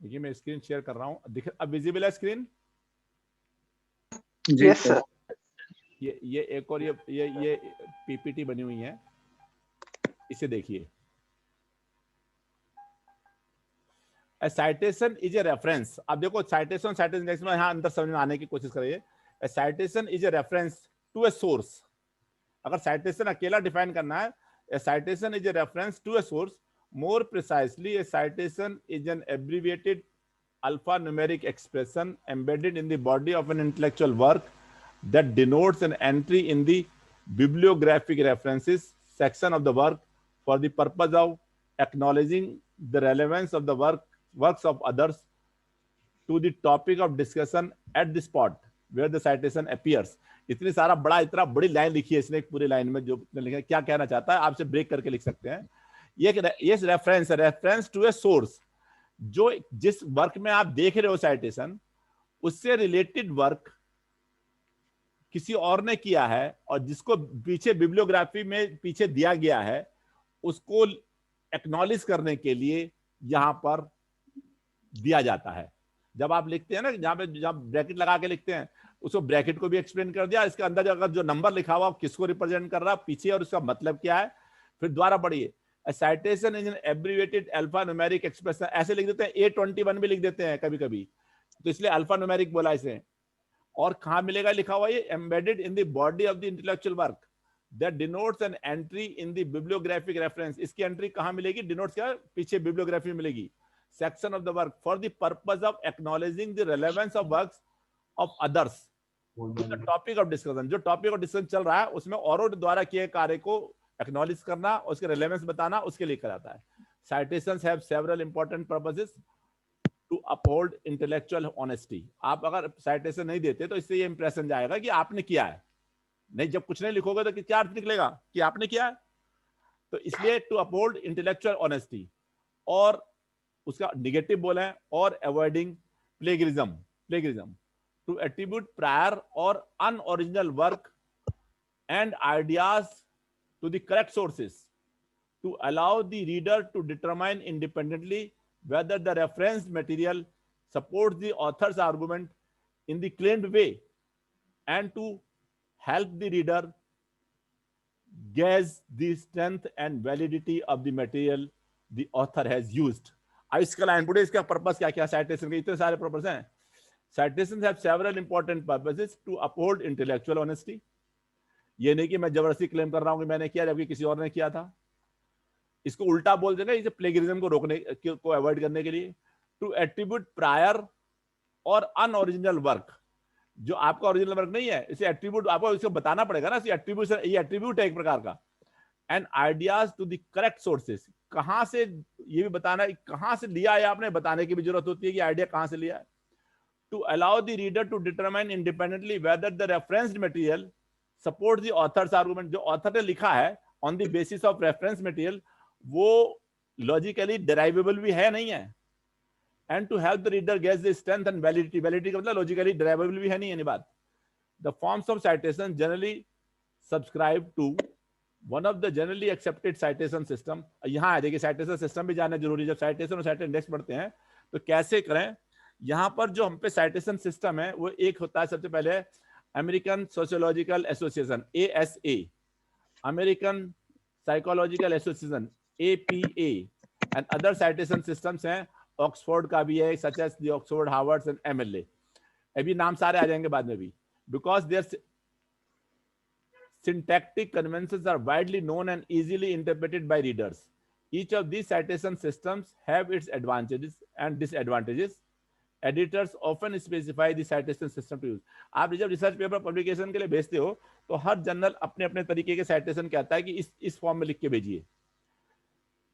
देखिए मैं स्क्रीन शेयर कर रहा हूँ, दिख अब विजिबल है स्क्रीन? Yes sir. ये एक और ये पीपीटी बनी हुई है, इसे देखिए। A citation is a reference, अब देखो citation इंडेक्स में यहाँ अंदर समझ में आने की कोशिश करिए। A citation is a reference to a source, अगर citation अकेला डिफाइन करना है, a citation is a reference to a source. More precisely, a citation is an abbreviated alphanumeric expression embedded in the body of an intellectual work that denotes an entry in the bibliographic references section of the work for the purpose of acknowledging the relevance of the works of others to the topic of discussion at the spot where the citation appears. इतनी सारा बड़ा, इतना बड़ी line लिखी है इसने, एक पूरी लाइन में जो लिखा है, क्या कहना चाहता है आपसे ब्रेक करके लिख सकते हैं। ये रेफरेंस टू ए सोर्स, जो जिस वर्क में आप देख रहे हो साइटेशन, उससे रिलेटेड वर्क किसी और ने किया है और जिसको पीछे बिब्लियोग्राफी में पीछे दिया गया है, उसको एक्नॉलेज करने के लिए यहां पर दिया जाता है। जब आप लिखते हैं ना, जहां ब्रैकेट लगा के लिखते हैं, उसको ब्रैकेट को भी एक्सप्लेन कर दिया, इसके अंदर अगर जो नंबर लिखा हुआ किसको रिप्रेजेंट कर रहा है पीछे और उसका मतलब क्या है। फिर दोबारा पढ़िए, citation is an abbreviated alpha numeric expression, ऐसे लिख देते हैं, A21 भी लिख देते हैं कभी कभी, तो इसलिए अल्फा न्यूमेरिक बोला इसे। और कहां मिलेगा लिखा हुआ ये, embedded in the body of the intellectual work that denotes an entry in the bibliographic reference, इसकी एंट्री कहां मिलेगी, डिनोट्स क्या, पीछे बिब्लियोग्राफी में मिलेगी, section of the work for the purpose of acknowledging the relevance of works of others to the topic of discussion. जो topic of discussion चल रहा है उसमें औरों द्वारा किए कार्य को एक्नॉलेज करना, उसके रेलेवेंस बताना, उसके लिए कराता है। Citations have several important purposes to uphold intellectual honesty. आप अगर साइटेशन नहीं देते तो इससे ये इंप्रेशन जाएगा कि आपने किया है, नहीं जब कुछ नहीं लिखोगे तो क्या अर्थ निकलेगा कि आपने किया है। तो इसलिए टू अपहोल्ड इंटेलेक्चुअल ऑनेस्टी, और उसका निगेटिव बोले हैं, और avoiding plagiarism to attribute prior और unoriginal work and ideas to the correct sources to allow the reader to determine independently whether the referenced material supports the author's argument in the claimed way, and to help the reader gauge the strength and validity of the material the author has used. अब इसका line पढ़े, इसका purpose क्या क्या, citation के इतने सारे purpose हैं। Citations have several important purposes to uphold intellectual honesty. ये नहीं कि मैं जबरदस्ती क्लेम कर रहा हूं कि मैंने किया जबकि किसी और ने किया था। इसको उल्टा बोल देंगे, इसे प्लेगरिज्म को रोकने को अवॉइड करने के लिए। टू एट्रीब्यूट प्रायर और अनओरिजिनल वर्क जो आपका ओरिजिनल वर्क नहीं है, इसे एट्रीब्यूट आपको इसको बताना पड़ेगा ना, एट्रीब्यूशन, ये एट्रीब्यूट है एक प्रकार का। And ideas to the correct sources, कहां से, ये भी बताना कहां से लिया है आपने, बताने की भी जरूरत होती है कि आइडिया कहां से लिया है। To allow the reader to determine independently whether the referenced material support the author's argument, जो ऑथर ने लिखा है on the basis of reference material, वो लॉजिकली डेराइवेबल भी है नहीं है। And to help the reader guess the strength and validity, validity का मतलब लॉजिकली डेराइवेबल भी है नहीं, यानी बात। The forms of citation generally subscribe to one of the generally accepted citation system. यहाँ है देखिए, साइटेशन सिस्टम भी जानना जरूरी है। जब साइटेशन और साइटेशन इंडेक्स पढ़ते हैं तो कैसे करें, यहाँ पर जो हम पे साइटेशन सिस्टम है वो एक होता है, सबसे पहले American sociological association ASA, American psychological association APA, and other citation systems हैं, ऑक्सफोर्ड का भी है, such as the Oxford, Harvard and MLA, अभी नाम सारे आ जाएंगे बाद में भी। Because there syntactic conventions are widely known and easily interpreted by readers. Each of these citation systems have its advantages and disadvantages. Editors often specify the citation system to use. आप जब रिसर्च पेपर पब्लिकेशन के लिए भेजते हो तो हर journal अपने अपने तरीके के साइटेशन कहता है कि इस फॉर्म में लिख के भेजिए।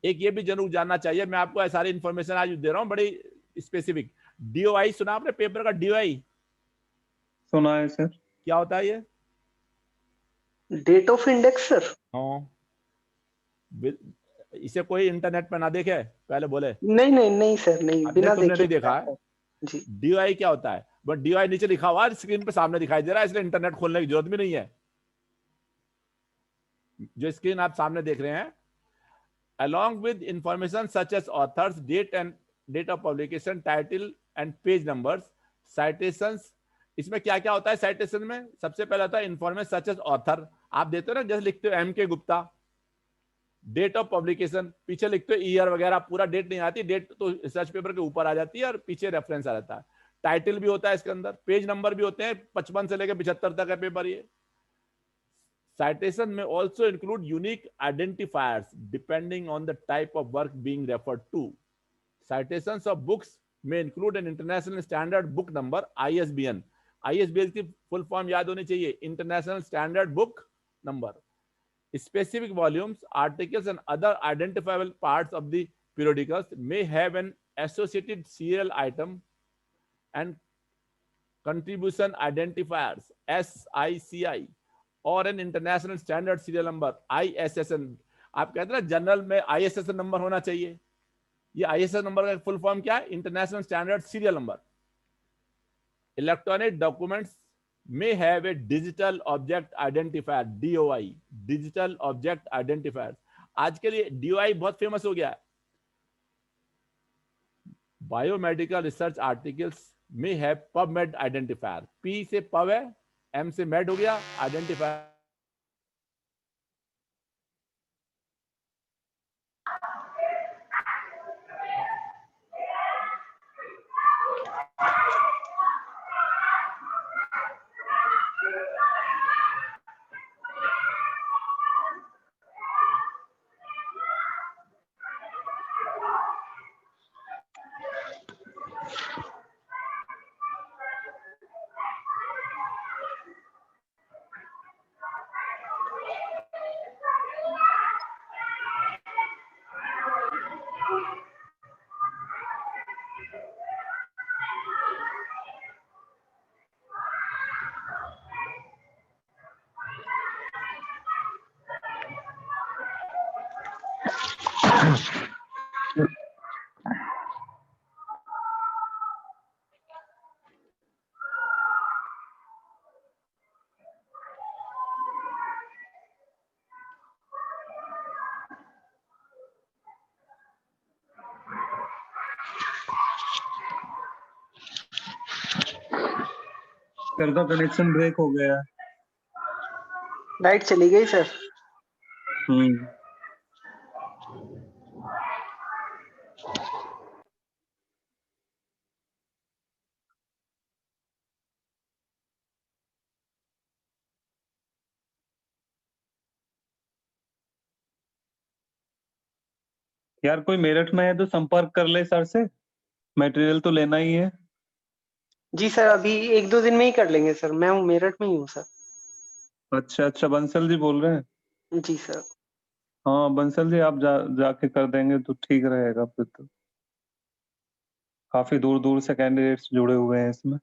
एक ये भी जरूर जानना चाहिए, मैं आपको सारी इंफॉर्मेशन आज दे रहा हूँ बड़ी स्पेसिफिक। DOI सुना आपने, पेपर का DOI सुना है सर। क्या होता है ये? Date of index sir. हाँ, इसे कोई इंटरनेट पे ना देखे पहले बोले। नहीं सर, नहीं बिना तुमने देखे नहीं देखा है जी। DOI क्या होता है? बट DOI नीचे लिखा हुआ है, स्क्रीन पे सामने दिखाई दे रहा है, इसलिए इंटरनेट खोलने की जरूरत भी नहीं है। जो स्क्रीन आप सामने देख रहे हैं, along with information such as authors, date and date of publication, title and page numbers, citations, इसमें क्या क्या होता है साइटेशन में? सबसे पहला होता है इंफॉर्मेशन सच एज ऑथर, आप देते हो ना, जैसे लिखते हो MK गुप्ता। डेट ऑफ पब्लिकेशन, पीछे लिखते हो ईयर वगैरह, पूरा डेट नहीं आती, डेट तो रिसर्च पेपर के ऊपर आ जाती है और पीछे रेफरेंस आ जाता है। टाइटल भी होता है इसके अंदर, पेज नंबर भी होते हैं, 55 से लेकर 75 तक है पेपर ये। Citation may also include unique identifiers depending on the type of work being referred to. Citations of books may include an international standard book number, ISBN. ISBN की फुल फॉर्म याद होनी चाहिए, international standard book number. Specific volumes, articles and other identifiable parts of the periodicals may have an associated serial item and contribution identifiers, SICI, और an international standard serial number, ISSN। आप कहते हैं ना general में ISSN number होना चाहिए, ये ISSN number का फुल फॉर्म क्या है? International standard serial number. Electronic documents may have a digital object identifier, DOI, digital object identifier। आज के लिए DOI बहुत फेमस हो गया है। Biomedical research articles may have PubMed identifier, P से पब है, M से med हो गया, आइडेंटिफायर। सर का कनेक्शन ब्रेक हो गया। लाइट चली गई सर। यार कोई मेरठ में है तो संपर्क कर ले सर से, मटेरियल तो लेना ही है। जी सर, अभी 1-2 दिन में ही कर लेंगे सर, मैं हूँ मेरठ में ही हूँ सर। अच्छा अच्छा, बंसल जी बोल रहे हैं? जी सर। हाँ बंसल जी, आप जाके कर देंगे तो ठीक रहेगा फिर तो। काफी दूर दूर से कैंडिडेट्स जुड़े हुए हैं इसमें।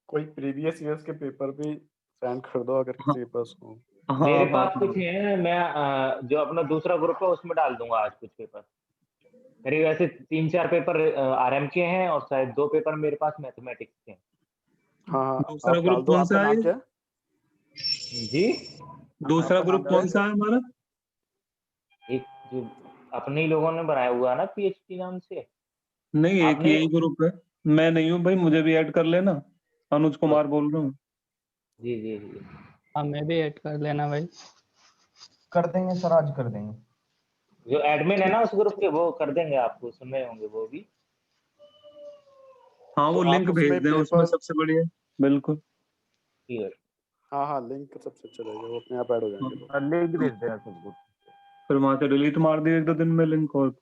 कोई प्रीवियस ईयर्स के पेपर भी सेंड कर दो अगर किसी के पास हो। मेरे पास कुछ है, मैं जो अपना दूसरा ग्रुप है उसमें डाल दूंगा आज कुछ पेपर। मेरे वैसे 3-4 पेपर आरएम के हैं और शायद 2 पेपर मेरे पास मैथमेटिक्स के हैं। हाँ, दूसरा आप ग्रुप डाल दो। कौन आपका सा है? नाम क्या है? जी, दूसरा आपका ग्रुप नाम क्या कौन सा है हमारा? एक जो अपने ही लोगों ने बनाया हुआ है ना पीएचडी नाम से। नहीं, एक आपने यही ग्रुप है। मैं नहीं हूँ भाई, मुझे भी ऐड कर लेना। अनुज कुमार बोल रहा हूँ। जी जी जी, हाँ मैं भी ऐड कर लेना भाई। कर देंगे सर, आज कर देंगे। जो एडमिन है ना उस ग्रुप के वो कर देंगे, आपको सुन रहे होंगे वो भी। हाँ तो वो आप लिंक भेज उसमें दें, उसमें पेपर, सबसे बढ़िया। बिल्कुल। ठीक है, हाँ हाँ, लिंक सबसे अच्छा रहेगा, वो अपने आप ऐड हो जाएंगे लोग। लिंक भेज देना सबको। फिर वहां से डिलीट मार दिए 1-2 दिन में लिंक। और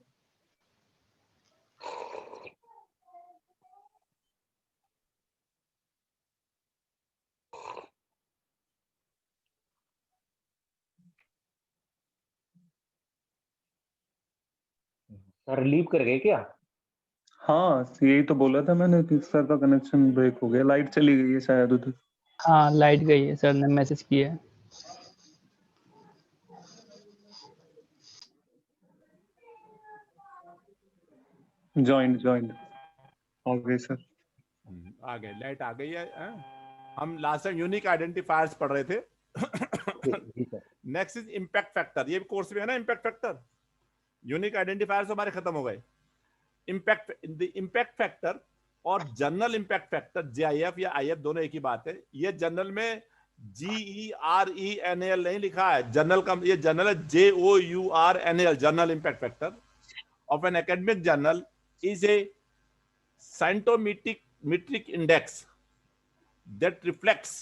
सर लीव कर गए क्या? हाँ यही तो बोला था मैंने कि सर का कनेक्शन ब्रेक हो गया, लाइट चली गई है शायद उधर। हाँ लाइट गई है, सर ने मैसेज किया है। ज्वाइंट हो गए सर। आ गए, लाइट आ गई है। हम लास्ट टाइम यूनिक आइडेंटिफायर्स पढ़ रहे थे। Next is impact factor. ये भी कोर्स में है ना इंपैक्ट फैक्टर। यूनिक आइडेंटिफायर्स हमारे खत्म हो गए। इंपैक्ट फैक्टर और जनरल इंपैक्ट फैक्टर, जेआईएफ या आईएफ दोनों एक ही बात है। ये जनरल में GERENAL नहीं लिखा है, जनरल का ये जनरल है JOURNAL, general impact factor of an academic journal is A scientific index that reflects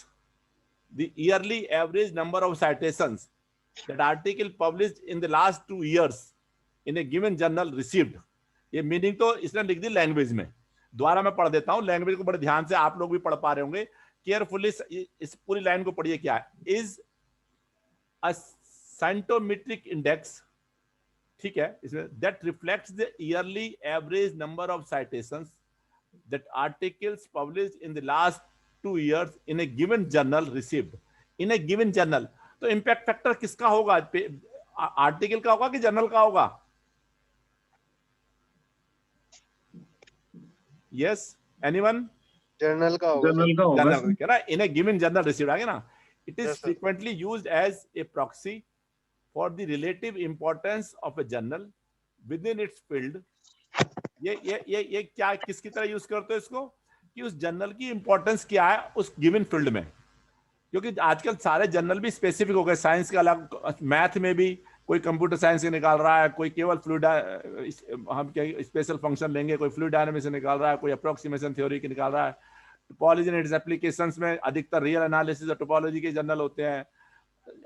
the yearly average number of citations that article published in the last 2 years in a given journal received। ये meaning तो इसने लिख दी language में, द्वारा मैं पढ़ देता हूं। लैंग्वेज को बड़े ध्यान से आप लोग भी पढ़ पा रहे होंगे। केयरफुली इस पूरी लाइन को पढ़िए। क्या है? इज अ साइंटोमेट्रिक इंडेक्स, ठीक है, इसमें that reflects the yearly average number of citations that articles published in the last 2 years in a given journal received in a given journal। तो इम्पैक्ट फैक्टर किसका होगा? आर्टिकल का होगा कि जर्नल का होगा? Yes, anyone? जर्नल का होगा सर। जनरल का होगा जर्नल क्या ना, in a given journal received आ गया ना। It is Yes, sir. Frequently used as a proxy for the relative importance of a journal within its field. ये क्या, किसकी तरह यूज करते हो इसको? कि उस जर्नल की इंपॉर्टेंस क्या है उस गिवन फील्ड में। क्योंकि आजकल सारे जर्नल भी स्पेसिफिक हो गए। साइंस के अलग, मैथ में भी कोई कंप्यूटर साइंस से निकाल रहा है, कोई केवल फ्लूइड, हम क्या स्पेशल फंक्शन लेंगे, कोई फ्लूइड डायनामिक्स से निकाल रहा है, कोई अप्रोक्सीमेशन थ्योरी की निकाल रहा है। टोपोलॉजी एंड इट्स एप्लीकेशंस में अधिकतर रियल एनालिसिस और टोपोलॉजी के जर्नल होते हैं,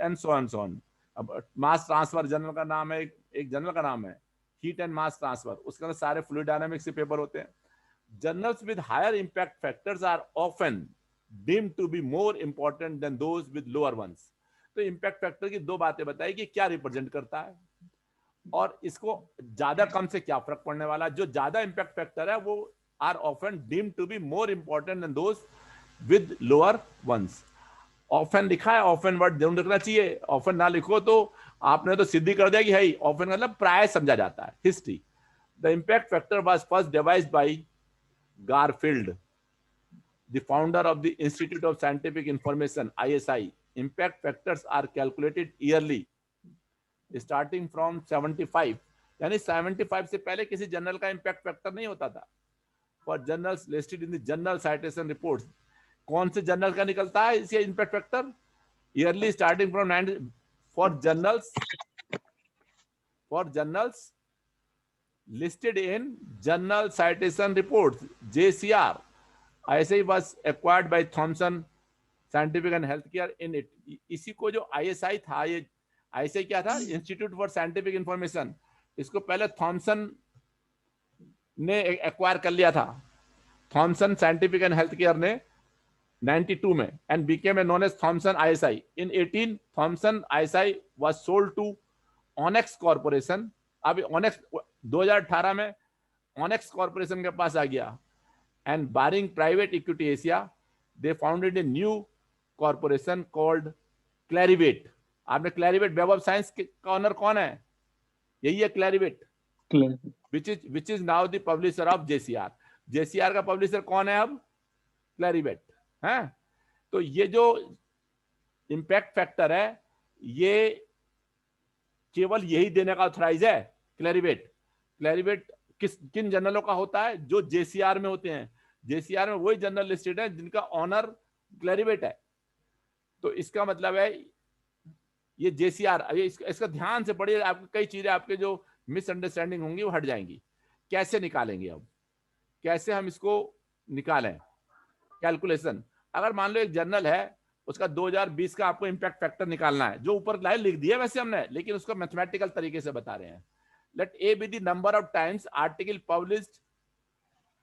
एंड सो ऑन। अब मास ट्रांसफर जर्नल का नाम है, एक जर्नल का नाम है हीट एंड मास ट्रांसफर, उसके अंदर सारे फ्लूइड डायनामिक्स के पेपर होते हैं। Journals with higher impact factors are often deemed to be more important than those with lower ones। तो इंपैक्ट फैक्टर की दो बातें बताई कि क्या रिप्रेजेंट करता है और इसको ज्यादा कम से क्या फर्क पड़ने वाला। जो ज्यादा इंपैक्ट फैक्टर है वो are often deemed to be more important than those with lower ones. Often लिखा है, ऑफन वर्ड जरूर लिखना चाहिए। ऑफन ना लिखो तो आपने तो सिद्धि कर दिया कि है ऑफन मतलब प्राय समझा जाता है। History, the impact factor was first devised by Garfield, the founder of the Institute of Scientific Information ISI। impact factors are calculated yearly starting from 75। यानी 75 से पहले किसी जर्नल का इंपैक्ट फैक्टर नहीं होता था। For journals listed in the journal citation reports, कौन से जर्नल का निकलता है इसका impact factor? Yearly starting from 90 for journals listed in journal citation reports JCR। ऐसे ही बस acquired by Thomson scientific and health care in it. इसी को जो ISI था, ये ISI क्या था? Institute for scientific information. इसको पहले थॉमसन ने एक्वायर कर लिया था। Thomson scientific and health care ने 92 में, and became known as Thomson ISI. In 18, Thomson ISI was sold to Onex Corporation. अब Onex 2018 में Onex Corporation के पास आ गया, and barring private equity Asia, they founded a new corporation called Clarivate. आपने Clarivate Web of Science का honour कौन है? यही है Clarivate, which is now the publisher of JCR. JCR का पब्लिशर कौन है अब? Clarivate है। तो ये जो इंपैक्ट फैक्टर है ये केवल यही देने का ऑथराइज है क्लैरिवेट। क्लैरिवेट किन जर्नलों का होता है? जो जेसीआर में होते हैं। जेसीआर में वही जर्नल लिस्टेड है जिनका ऑनर क्लैरिवेट है। तो इसका मतलब है ये जेसीआर, इसका ध्यान से पढ़िए, आपको कई चीजें आपके जो मिसअंडरस्टैंडिंग होंगी वो हट जाएंगी। कैसे निकालेंगे? अब कैसे हम इसको निकालें? कैलकुलेशन, अगर मान लो एक जर्नल है उसका 2020 का आपको इंपैक्ट फैक्टर निकालना है, जो ऊपर लाइन लिख दिया वैसे हमने, लेकिन उसको मैथमेटिकल तरीके से बता रहे हैं। Let a be the number of times article published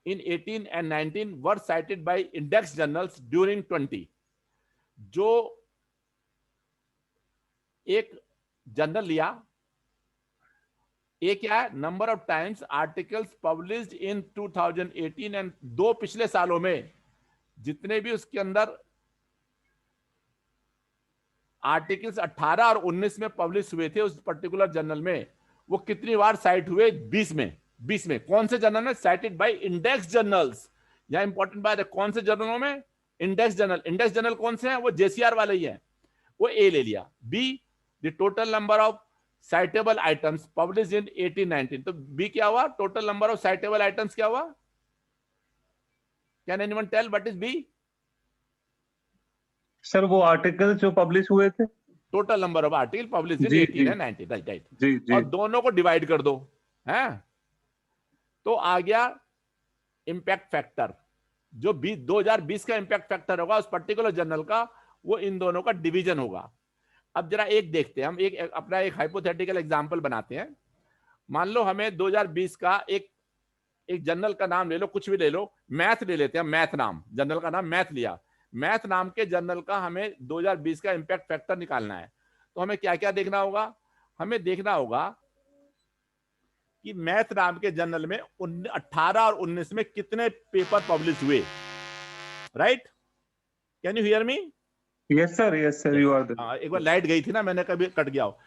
in 18 and 19 were cited by index journals during 20। जो एक जर्नल लिया, ए क्या है? Number of times articles published in 2018 and 2 पिछले सालों में जितने भी उसके अंदर आर्टिकल्स 18 और 19 में पब्लिश हुए थे उस पर्टिकुलर जर्नल में, वो कितनी बार साइट हुए? 20 में। 20 में कौन से जर्नल में? Cited by index journals. यहां इंपॉर्टेंट बात है, कौन से जर्नलों में? Index journal. इंडेक्स जर्नल कौन से हैं? वो जेसीआर वाले ही हैं। वो ए ले लिया। B, the total number of citable items publish in 18-19। तो बी क्या हुआ? Total number of citable items क्या हुआ? Can anyone tell what is B? Sir वो आर्टिकल जो पब्लिश हुए थे, total number of article publish in 18 and 19, right right. जी जी। और दोनों को डिवाइड कर दो, हैं? तो आ गया इंपैक्ट फैक्टर। जो 2020 का इंपैक्ट फैक्टर होगा उस पर्टिकुलर जर्नल का, वो इन दोनों का डिवीजन होगा। अब जरा एक देखते हैं, हम अपना एक हाइपोथेटिकल एग्जांपल बनाते हैं। मान लो हमें 2020 का एक जर्नल का नाम ले लो, कुछ भी ले लो, मैथ ले लेते हैं, मैथ नाम, जर्नल का नाम मैथ लिया। मैथ नाम के जर्नल का हमें 2020 का इंपैक्ट फैक्टर निकालना है। तो हमें क्या क्या देखना होगा? हमें देखना होगा कि मैथ नाम के जर्नल में 18 और 19 में कितने पेपर पब्लिश हुए। Right? Can you hear me? Yes sir you are there. एक बार लाइट गई थी ना, मैंने कभी कट गया हो।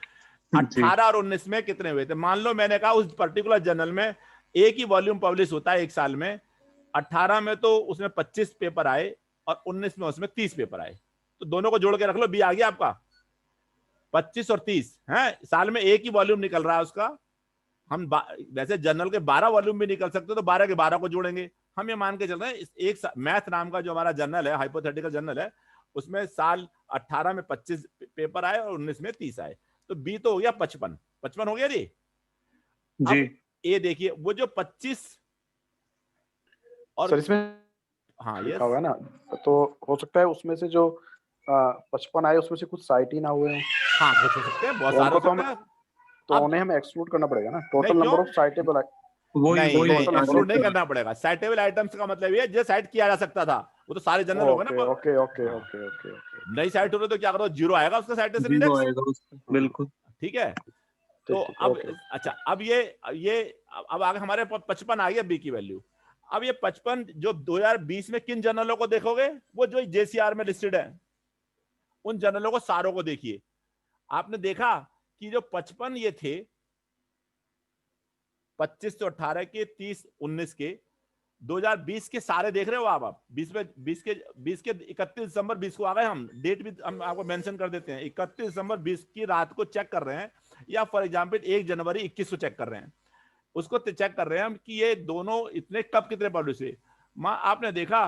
18 और 19 में कितने हुए थे? मान लो मैंने कहा उस पर्टिकुलर जर्नल में एक ही वॉल्यूम पब्लिश होता है एक साल में। 18 में तो उसमें 25 पेपर आए और 19 में उसमें 30 पेपर आए। तो दोनों को जोड़ के रख लो, बी आ गया आपका। 25 और 30 है, साल में एक ही वॉल्यूम निकल रहा है उसका। हम वैसे जर्नल के 12 वॉल्यूम भी निकल सकते, तो 12 के 12 को जोड़ेंगे। हम ये मान के चल रहे हैं एक मैथ नाम का जो हमारा जर्नल है, हाइपोथेटिकल जर्नल है, उसमें साल 18 में 25 पेपर आए और 19 में 30 आए। तो बी तो हो गया 55 हो गया जी। ये देखिए वो जो 25 और सर इसमें हाँ लिखा हुआ है ना, तो हो सकता है उसमें से जो 55 आए उसमें से कुछ साइट ही ना हुए हैं। हाँ कुछ हो सकते हैं, बहुत सारे हो सकते हैं। तो उन्हें हमें एक्सक्लूड करना पड़ेगा ना। Total number of suitable exclude नहीं करना पड़ेगा। साइटेबल आइटम्स का मतलब ये जो साइट किया जा सकता था, वो तो सारे जर्नल होगा ना। ओके। नई साइट हो रही तो क्या करो, 0 आएगा उसका साइटेशन इंडेक्स। बिल्कुल ठीक है। तो अब अच्छा, अब ये अब आगे हमारे 55 आ गया बी की वैल्यू। अब ये 55 जो 2020 में किन जर्नलों को देखोगे? वो जो जेसीआर में लिस्टेड है उन जर्नलों को सारों को देखिए। आपने देखा कि जो 55 ये थे, 25 से 18 के, 30 19 के, 2020 के सारे देख रहे हो आप 20 के 31 दिसंबर 20 को आ गए। हम डेट भी हम आपको मेंशन कर देते हैं। 31 दिसंबर 20 की रात को चेक कर रहे हैं, या फॉर एग्जांपल 1 जनवरी 21 को चेक कर रहे हैं। उसको चेक कर रहे हैं हम कि ये दोनों इतने कब कितने पब्लिश हुए। आपने देखा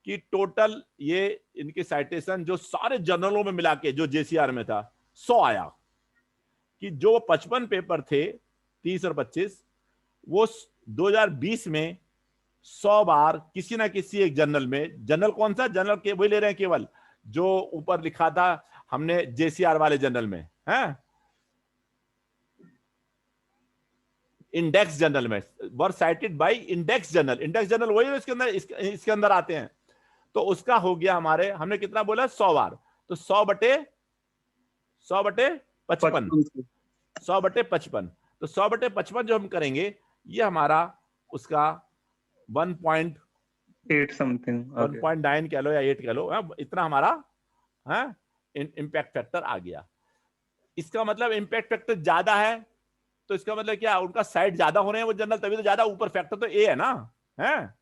कि टोटल ये इनके साइटेशन जो सारे जर्नलों में मिला के जो जेसीआर में था 100 आया। कि जो 55 पेपर थे 30 और 25, वो 2020 में 100 बार किसी ना किसी एक जर्नल में, जर्नल कौन सा जर्नल के वही ले रहे हैं केवल जो ऊपर लिखा था हमने जेसीआर वाले जर्नल में है। इंडेक्स जर्नल में, were cited by index journal. Index journal वही है, इसके अंदर आते हैं। तो उसका हो गया हमारे, हमने कितना बोला 100 बार, तो 100 बटे 55, 100 बटे 55। तो 100 बटे 55 जो हम करेंगे, ये हमारा उसका 1.8 समथिंग, 1.9 कह लो या 8 कह लो, इतना हमारा इम्पैक्ट फैक्टर आ गया। इसका मतलब इम्पैक्ट फैक्टर ज्यादा है, तो इसका मतलब क्या, उनका साइड ज्यादा हो रहे हैं वो जनरल, तभी तो ज्यादा। ऊपर फैक्टर तो ए है ना, है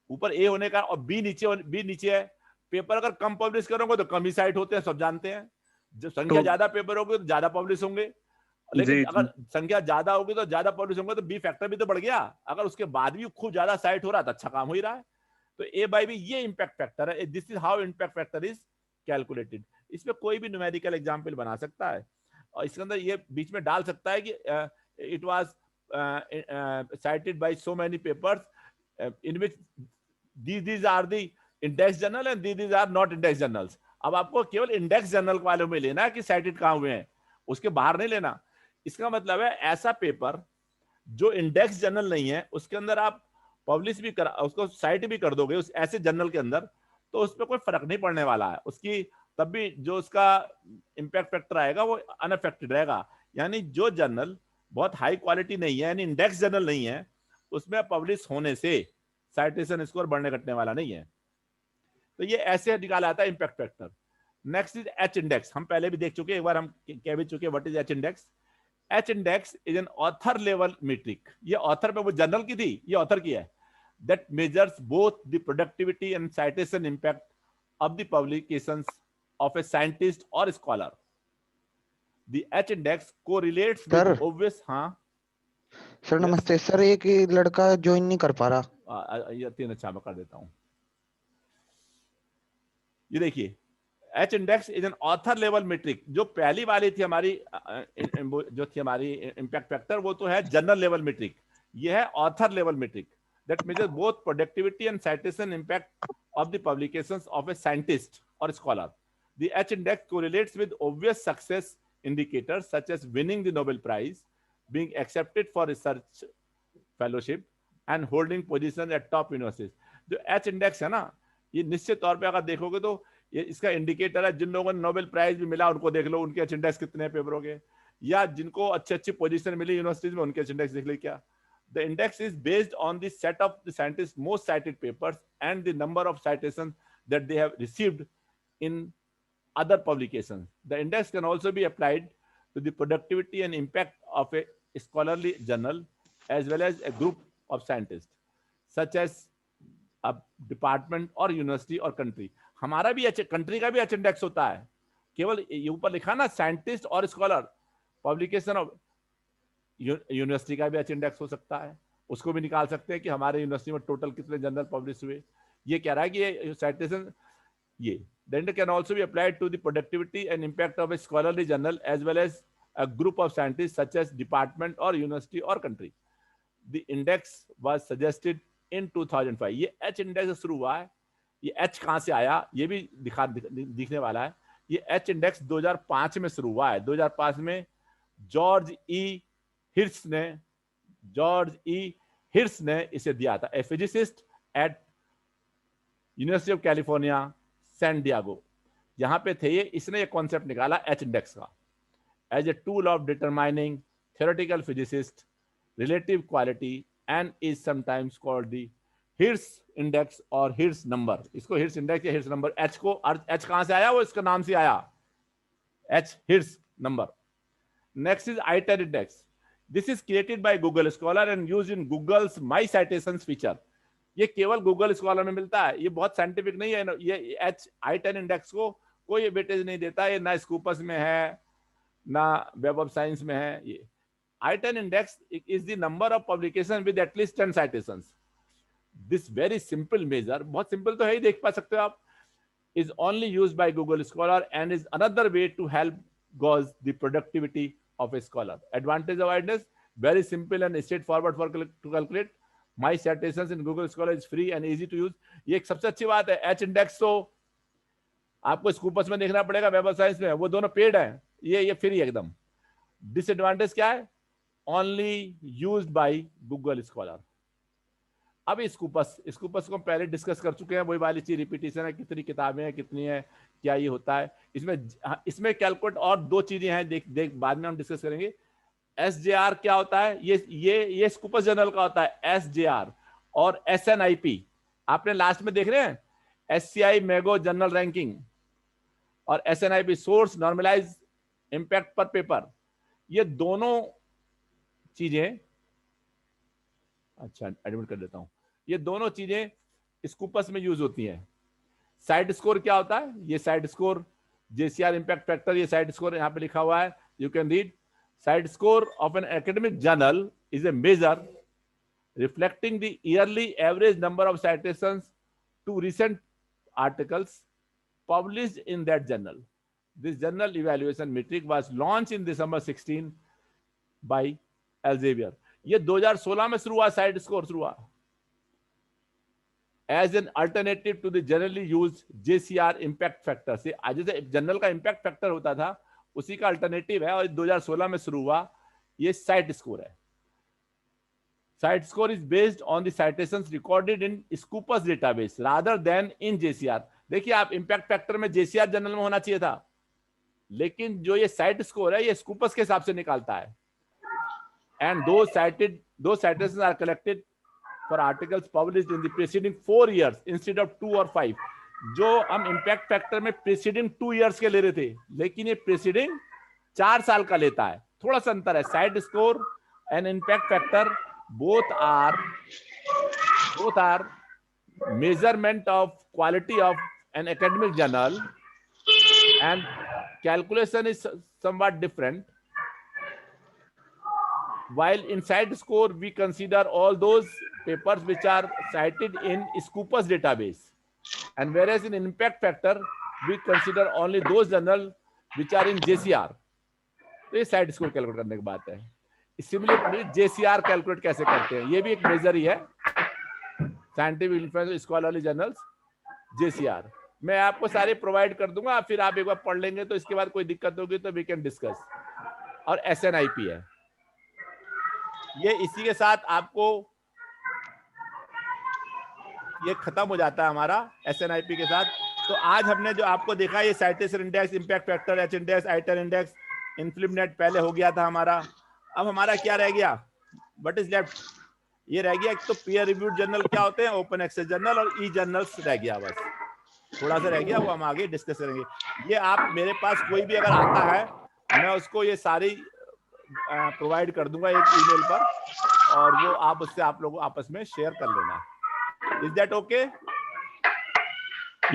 ऊपर ए होने का, और बी नीचे है। पेपर अगर कम पब्लिश करोगे तो कम ही साइट होते हैं, सब जानते हैं। जब संख्या ज्यादा पेपर होगी तो ज्यादा पब्लिश होंगे, लेकिन अगर संख्या ज्यादा होगी तो ज्यादा पब्लिश होंगे, तो बी फैक्टर भी तो बढ़ गया। अगर उसके बाद भी खूब ज्यादा साइट हो रहा है तो अच्छा काम हो ही रहा है। तो ए बाई बी ये इम्पैक्ट फैक्टर है। This is how impact factor is calculated. इसमें कोई भी न्यूमेरिकल एग्जाम्पल बना सकता है, और इसके अंदर ये बीच में डाल सकता है कि it was cited by so many papers in which these are the index journal and these are not index journals। अब आपको केवल इंडेक्स जर्नल वालों में लेना है कि साइटेड कहां हुए हैं, उसके बाहर नहीं लेना। इसका मतलब है ऐसा पेपर जो इंडेक्स जर्नल नहीं है, उसके अंदर आप पब्लिश भी कर, उसको साइट भी कर दोगे उस ऐसे जर्नल के अंदर, तो उस पर कोई फर्क नहीं पड़ने वाला है। उसकी तब भी जो उसका इम्पैक्ट फैक्टर आएगा वो अनअफेक्टेड रहेगा। यानी जो जर्नल बहुत हाई क्वालिटी नहीं है, यानी इंडेक्स जर्नल नहीं है, उसमें पब्लिश होने से साइटेशन स्कोर बढ़ने घटने वाला नहीं है। तो ये ऐसे निकाला आता है impact factor. Next is H index. हम पहले भी देख चुके, एक बार हम कह भी चुके what is H index. H index is an author level metric. ये ऑथर पे वो जर्नल की थी, ये ऑथर की है। That measures both the productivity and citation impact of the publications of a scientist or scholar. The H index correlates with obvious। हाँ sir नमस्ते सर, एक लड़का ज्वाइन नहीं कर पा रहा। ये 3 अच्छा मैं कर देता हूँ। ये देखिए, H index is an author level metric। जो पहली वाली थी हमारी जो थी हमारी इम्पैक्ट फैक्टर, वो तो है जनरल लेवल मीट्रिक। ये है author level metric that measures both productivity and citation impact of the publications of a scientist or scholar। The H index correlates with obvious success indicators such as winning the Nobel Prize, being accepted for research fellowship, and holding position at top universities। जो H index है ना, ये निश्चित तौर पे अगर देखोगे तो ये इसका इंडिकेटर है। जिन लोगों ने नोबेल प्राइज भी मिला उनको देख लो, उनके H index कितने पेपरों के, या जिनको अच्छी पोजीशन मिली यूनिवर्सिटीज में, उनके H index देख लो क्या। The index is based on the set of the scientists' most cited papers and the number of citations that they have received in other publications। The index can also be applied to the productivity and impact of a scholarly journal as well as a group of scientists such as a department or university or country। हमारा भी country का भी H index होता है। केवल ये ऊपर लिखा ना साइंटिस्ट और स्कॉलर, पब्लिकेशन ऑफ यूनिवर्सिटी का भी H index हो सकता है। उसको भी निकाल सकते हैं कि हमारे यूनिवर्सिटी में टोटल कितने जर्नल पब्लिश हुए। ये कह रहा है कि ये साइटेशन, ये the index can also be applied to the productivity and impact of a scholarly journal as well as a group of scientists such as department or university or country। The index was suggested in 2005। ये H index से शुरू हुआ है। ये H कहाँ से आया ये भी दिखने वाला है। ये H index 2005 में शुरू हुआ है। 2005 में जॉर्ज ई हिर्स ने इसे दिया था। A physicist at University of California San Diego, यहाँ पे थे ये। इसने ये कॉन्सेप्ट निकाला H index का as a tool of determining theoretical physicist relative quality and is sometimes called the Hirsch index or Hirsch number। इसको Hirsch index या Hirsch number, H को H कहाँ से आया, वो इसका नाम से आया, H Hirsch number। Next is I10 index। This is created by Google Scholar and used in Google's My Citations feature। ये केवल गूगल स्कॉलर में मिलता है, ये बहुत साइंटिफिक नहीं है। ये I10 इंडेक्स को कोई वेटेज नहीं देता है, ना स्कूपस में है ना वेब ऑफ साइंस में है। ये I10 index is the number of publication with at least 10 citations. This very simple measure, बहुत सिंपल तो है ही, देख पा सकते हो आप, is only used by Google Scholar and is another way to help gauge the productivity of a scholar. Advantage of I10, very simple and straightforward for to calculate. My citations in Google Scholar is free and easy to use। ये एक सबसे अच्छी बात है। H index तो आपको Scopus में देखना पड़ेगा, वेब ऑफ साइंस में, वो दोनों पेड है, ये फ्री एकदम। डिसएडवांटेज क्या है, only used by Google Scholar. अब स्कूपस को हम पहले डिस्कस कर चुके हैं, वही वाली चीज रिपीटेशन है, कितनी किताबें हैं, कितनी है, क्या ये होता है इसमें कैलकुलेट। और दो चीजें हैं, देख बाद में हम डिस्कस करेंगे। SJR क्या होता है, ये स्कूपस जर्नल का होता है SJR, और SNIP आपने लास्ट में देख रहे हैं, SCI मैगो जर्नल रैंकिंग और SNIP सोर्स नॉर्मलाइज इंपैक्ट पर पेपर। ये दोनों चीजें, अच्छा एडमिट कर देता हूं, ये दोनों चीजें स्कूपस में यूज होती हैं। साइड स्कोर क्या होता है, ये cite score JCR impact factor, ये साइड स्कोर यहां पे लिखा हुआ है, you can read. Cite score of an academic journal is a measure reflecting the yearly average number of citations to recent articles published in that journal. This journal evaluation metric was launched in December 16 by Elsevier. ये 2016 में शुरू हुआ, side score शुरू हुआ as an alternative to the generally used JCR impact factor. से जैसे journal का impact factor होता था उसी का अल्टरनेटिव है, और 2016 में शुरू हुआ ये साइड स्कोर है। Site score is based on the citations recorded in Scopus database rather than in JCR. देखिए आप इम्पैक्ट फैक्टर में JCR जर्नल में होना चाहिए था, लेकिन जो ये साइट स्कोर है ये Scopus के हिसाब से निकालता है। And those citations are collected for articles published in the preceding 4 years instead of 2 or 5. जो हम इम्पैक्ट फैक्टर में preceding 2 years के ले रहे थे, लेकिन ये preceding 4 साल का लेता है। थोड़ा सा अंतर है। Site score and impact factor both are measurement of quality of an academic journal, and calculation is somewhat different. While in site score we consider all those papers which are cited in Scopus database, and whereas in impact factor we consider only those journal which are in JCR. तो ये cite score calculate करने की बात है। Similarly JCR calculate कैसे करते हैं, ये भी एक मेजर ही है, scientific influence scholarly journals JCR। मैं आपको सारे प्रोवाइड कर दूंगा, फिर आप एक बार पढ़ लेंगे तो इसके बाद कोई दिक्कत होगी तो वी कैन डिस्कस। और SNIP है ये, इसी के साथ आपको ये खत्म हो जाता है हमारा SNIP के साथ। तो आज हमने जो आपको देखा ये citation index, impact factor, H index, आइटर इंडेक्स, इन्फ्लिमनेट पहले हो गया था हमारा। अब हमारा क्या रह गया, व्हाट इज लेफ्ट, ये रह गया। एक तो पीयर रिव्यूड जर्नल क्या होते हैं, ओपन एक्सेस जर्नल और ई जर्नल्स रह गया, बस थोड़ा सा रह गया, वो हम आगे डिस्कस करेंगे। ये आप मेरे पास कोई भी अगर आता है मैं उसको ये सारी प्रोवाइड कर दूंगा एक ईमेल पर, और वो आप उससे आप लोग आपस में शेयर कर लेना। Is that okay?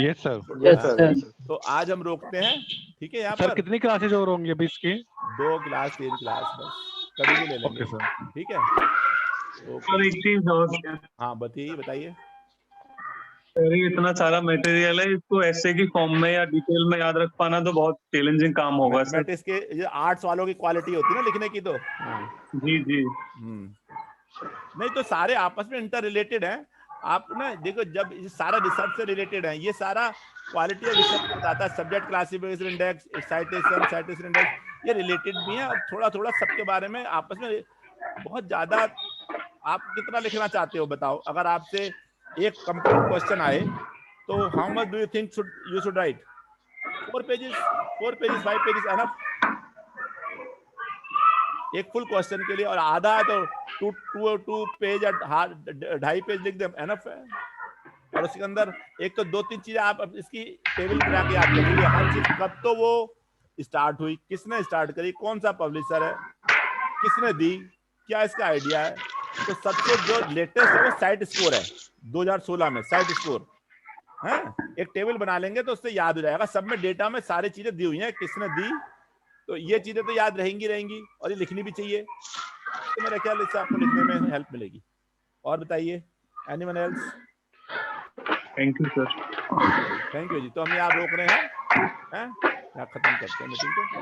Yes sir. तो आज हम रोकते हैं, ठीक है? यहाँ सर पर कितनी क्लासेज और होंगी अभी इसकी? 2 क्लास 3 क्लास बस, कभी भी ले लेंगे। ओके सर, ठीक है। सर एक चीज और, हाँ बताइए। सर इतना सारा मटेरियल है, इसको ऐसे की फॉर्म में या डिटेल में याद रख पाना तो बहुत चैलेंजिंग काम होगा सर। मैथमेटिक्स के ये आर्ट्स वालों की क्वालिटी होती है ना लिखने की, तो जी नहीं तो सारे आपस में इंटर रिलेटेड हैं। आप ना देखो, जब ये सारा रिसर्च से रिलेटेड है, ये सारा क्वालिटी ऑफ रिसर्च बताता है। Subject classification index, citation index, ये रिलेटेड भी है। और थोड़ा थोड़ा सबके बारे में आपस में बहुत ज्यादा। आप कितना लिखना चाहते हो बताओ? अगर आपसे एक कंप्लीट क्वेश्चन आए तो how much do you think you should write? 4 pages 5 pages enough एक फुल क्वेश्चन के लिए, और आधा है तो 2 पेज या 2.5 पेज लिख दे, एनफ है। और उसके अंदर एक तो 2-3 चीजें आप इसकी टेबल बना के याद करिए। हर चीज, कब तो वो स्टार्ट हुई, किसने स्टार्ट करी, कौन सा पब्लिशर है, किसने दी, क्या इसका आइडिया है। तो सबसे जो लेटेस्ट है वो साइट स्कोर है 2016 में, साइट स्कोर है। एक टेबल बना लेंगे तो उससे याद हो जाएगा, सब में डेटा में सारी चीजें दी हुई हैं, किसने दी। तो ये चीजें तो याद रहेंगी, और ये लिखनी भी चाहिए। तो मेरा ख्याल इससे आपको लिखने में हेल्प मिलेगी। और बताइए, anyone else? Thank you sir. Thank you जी। तो हम यहाँ रोक रहे हैं, यहाँ खत्म करते हैं मीटिंग को।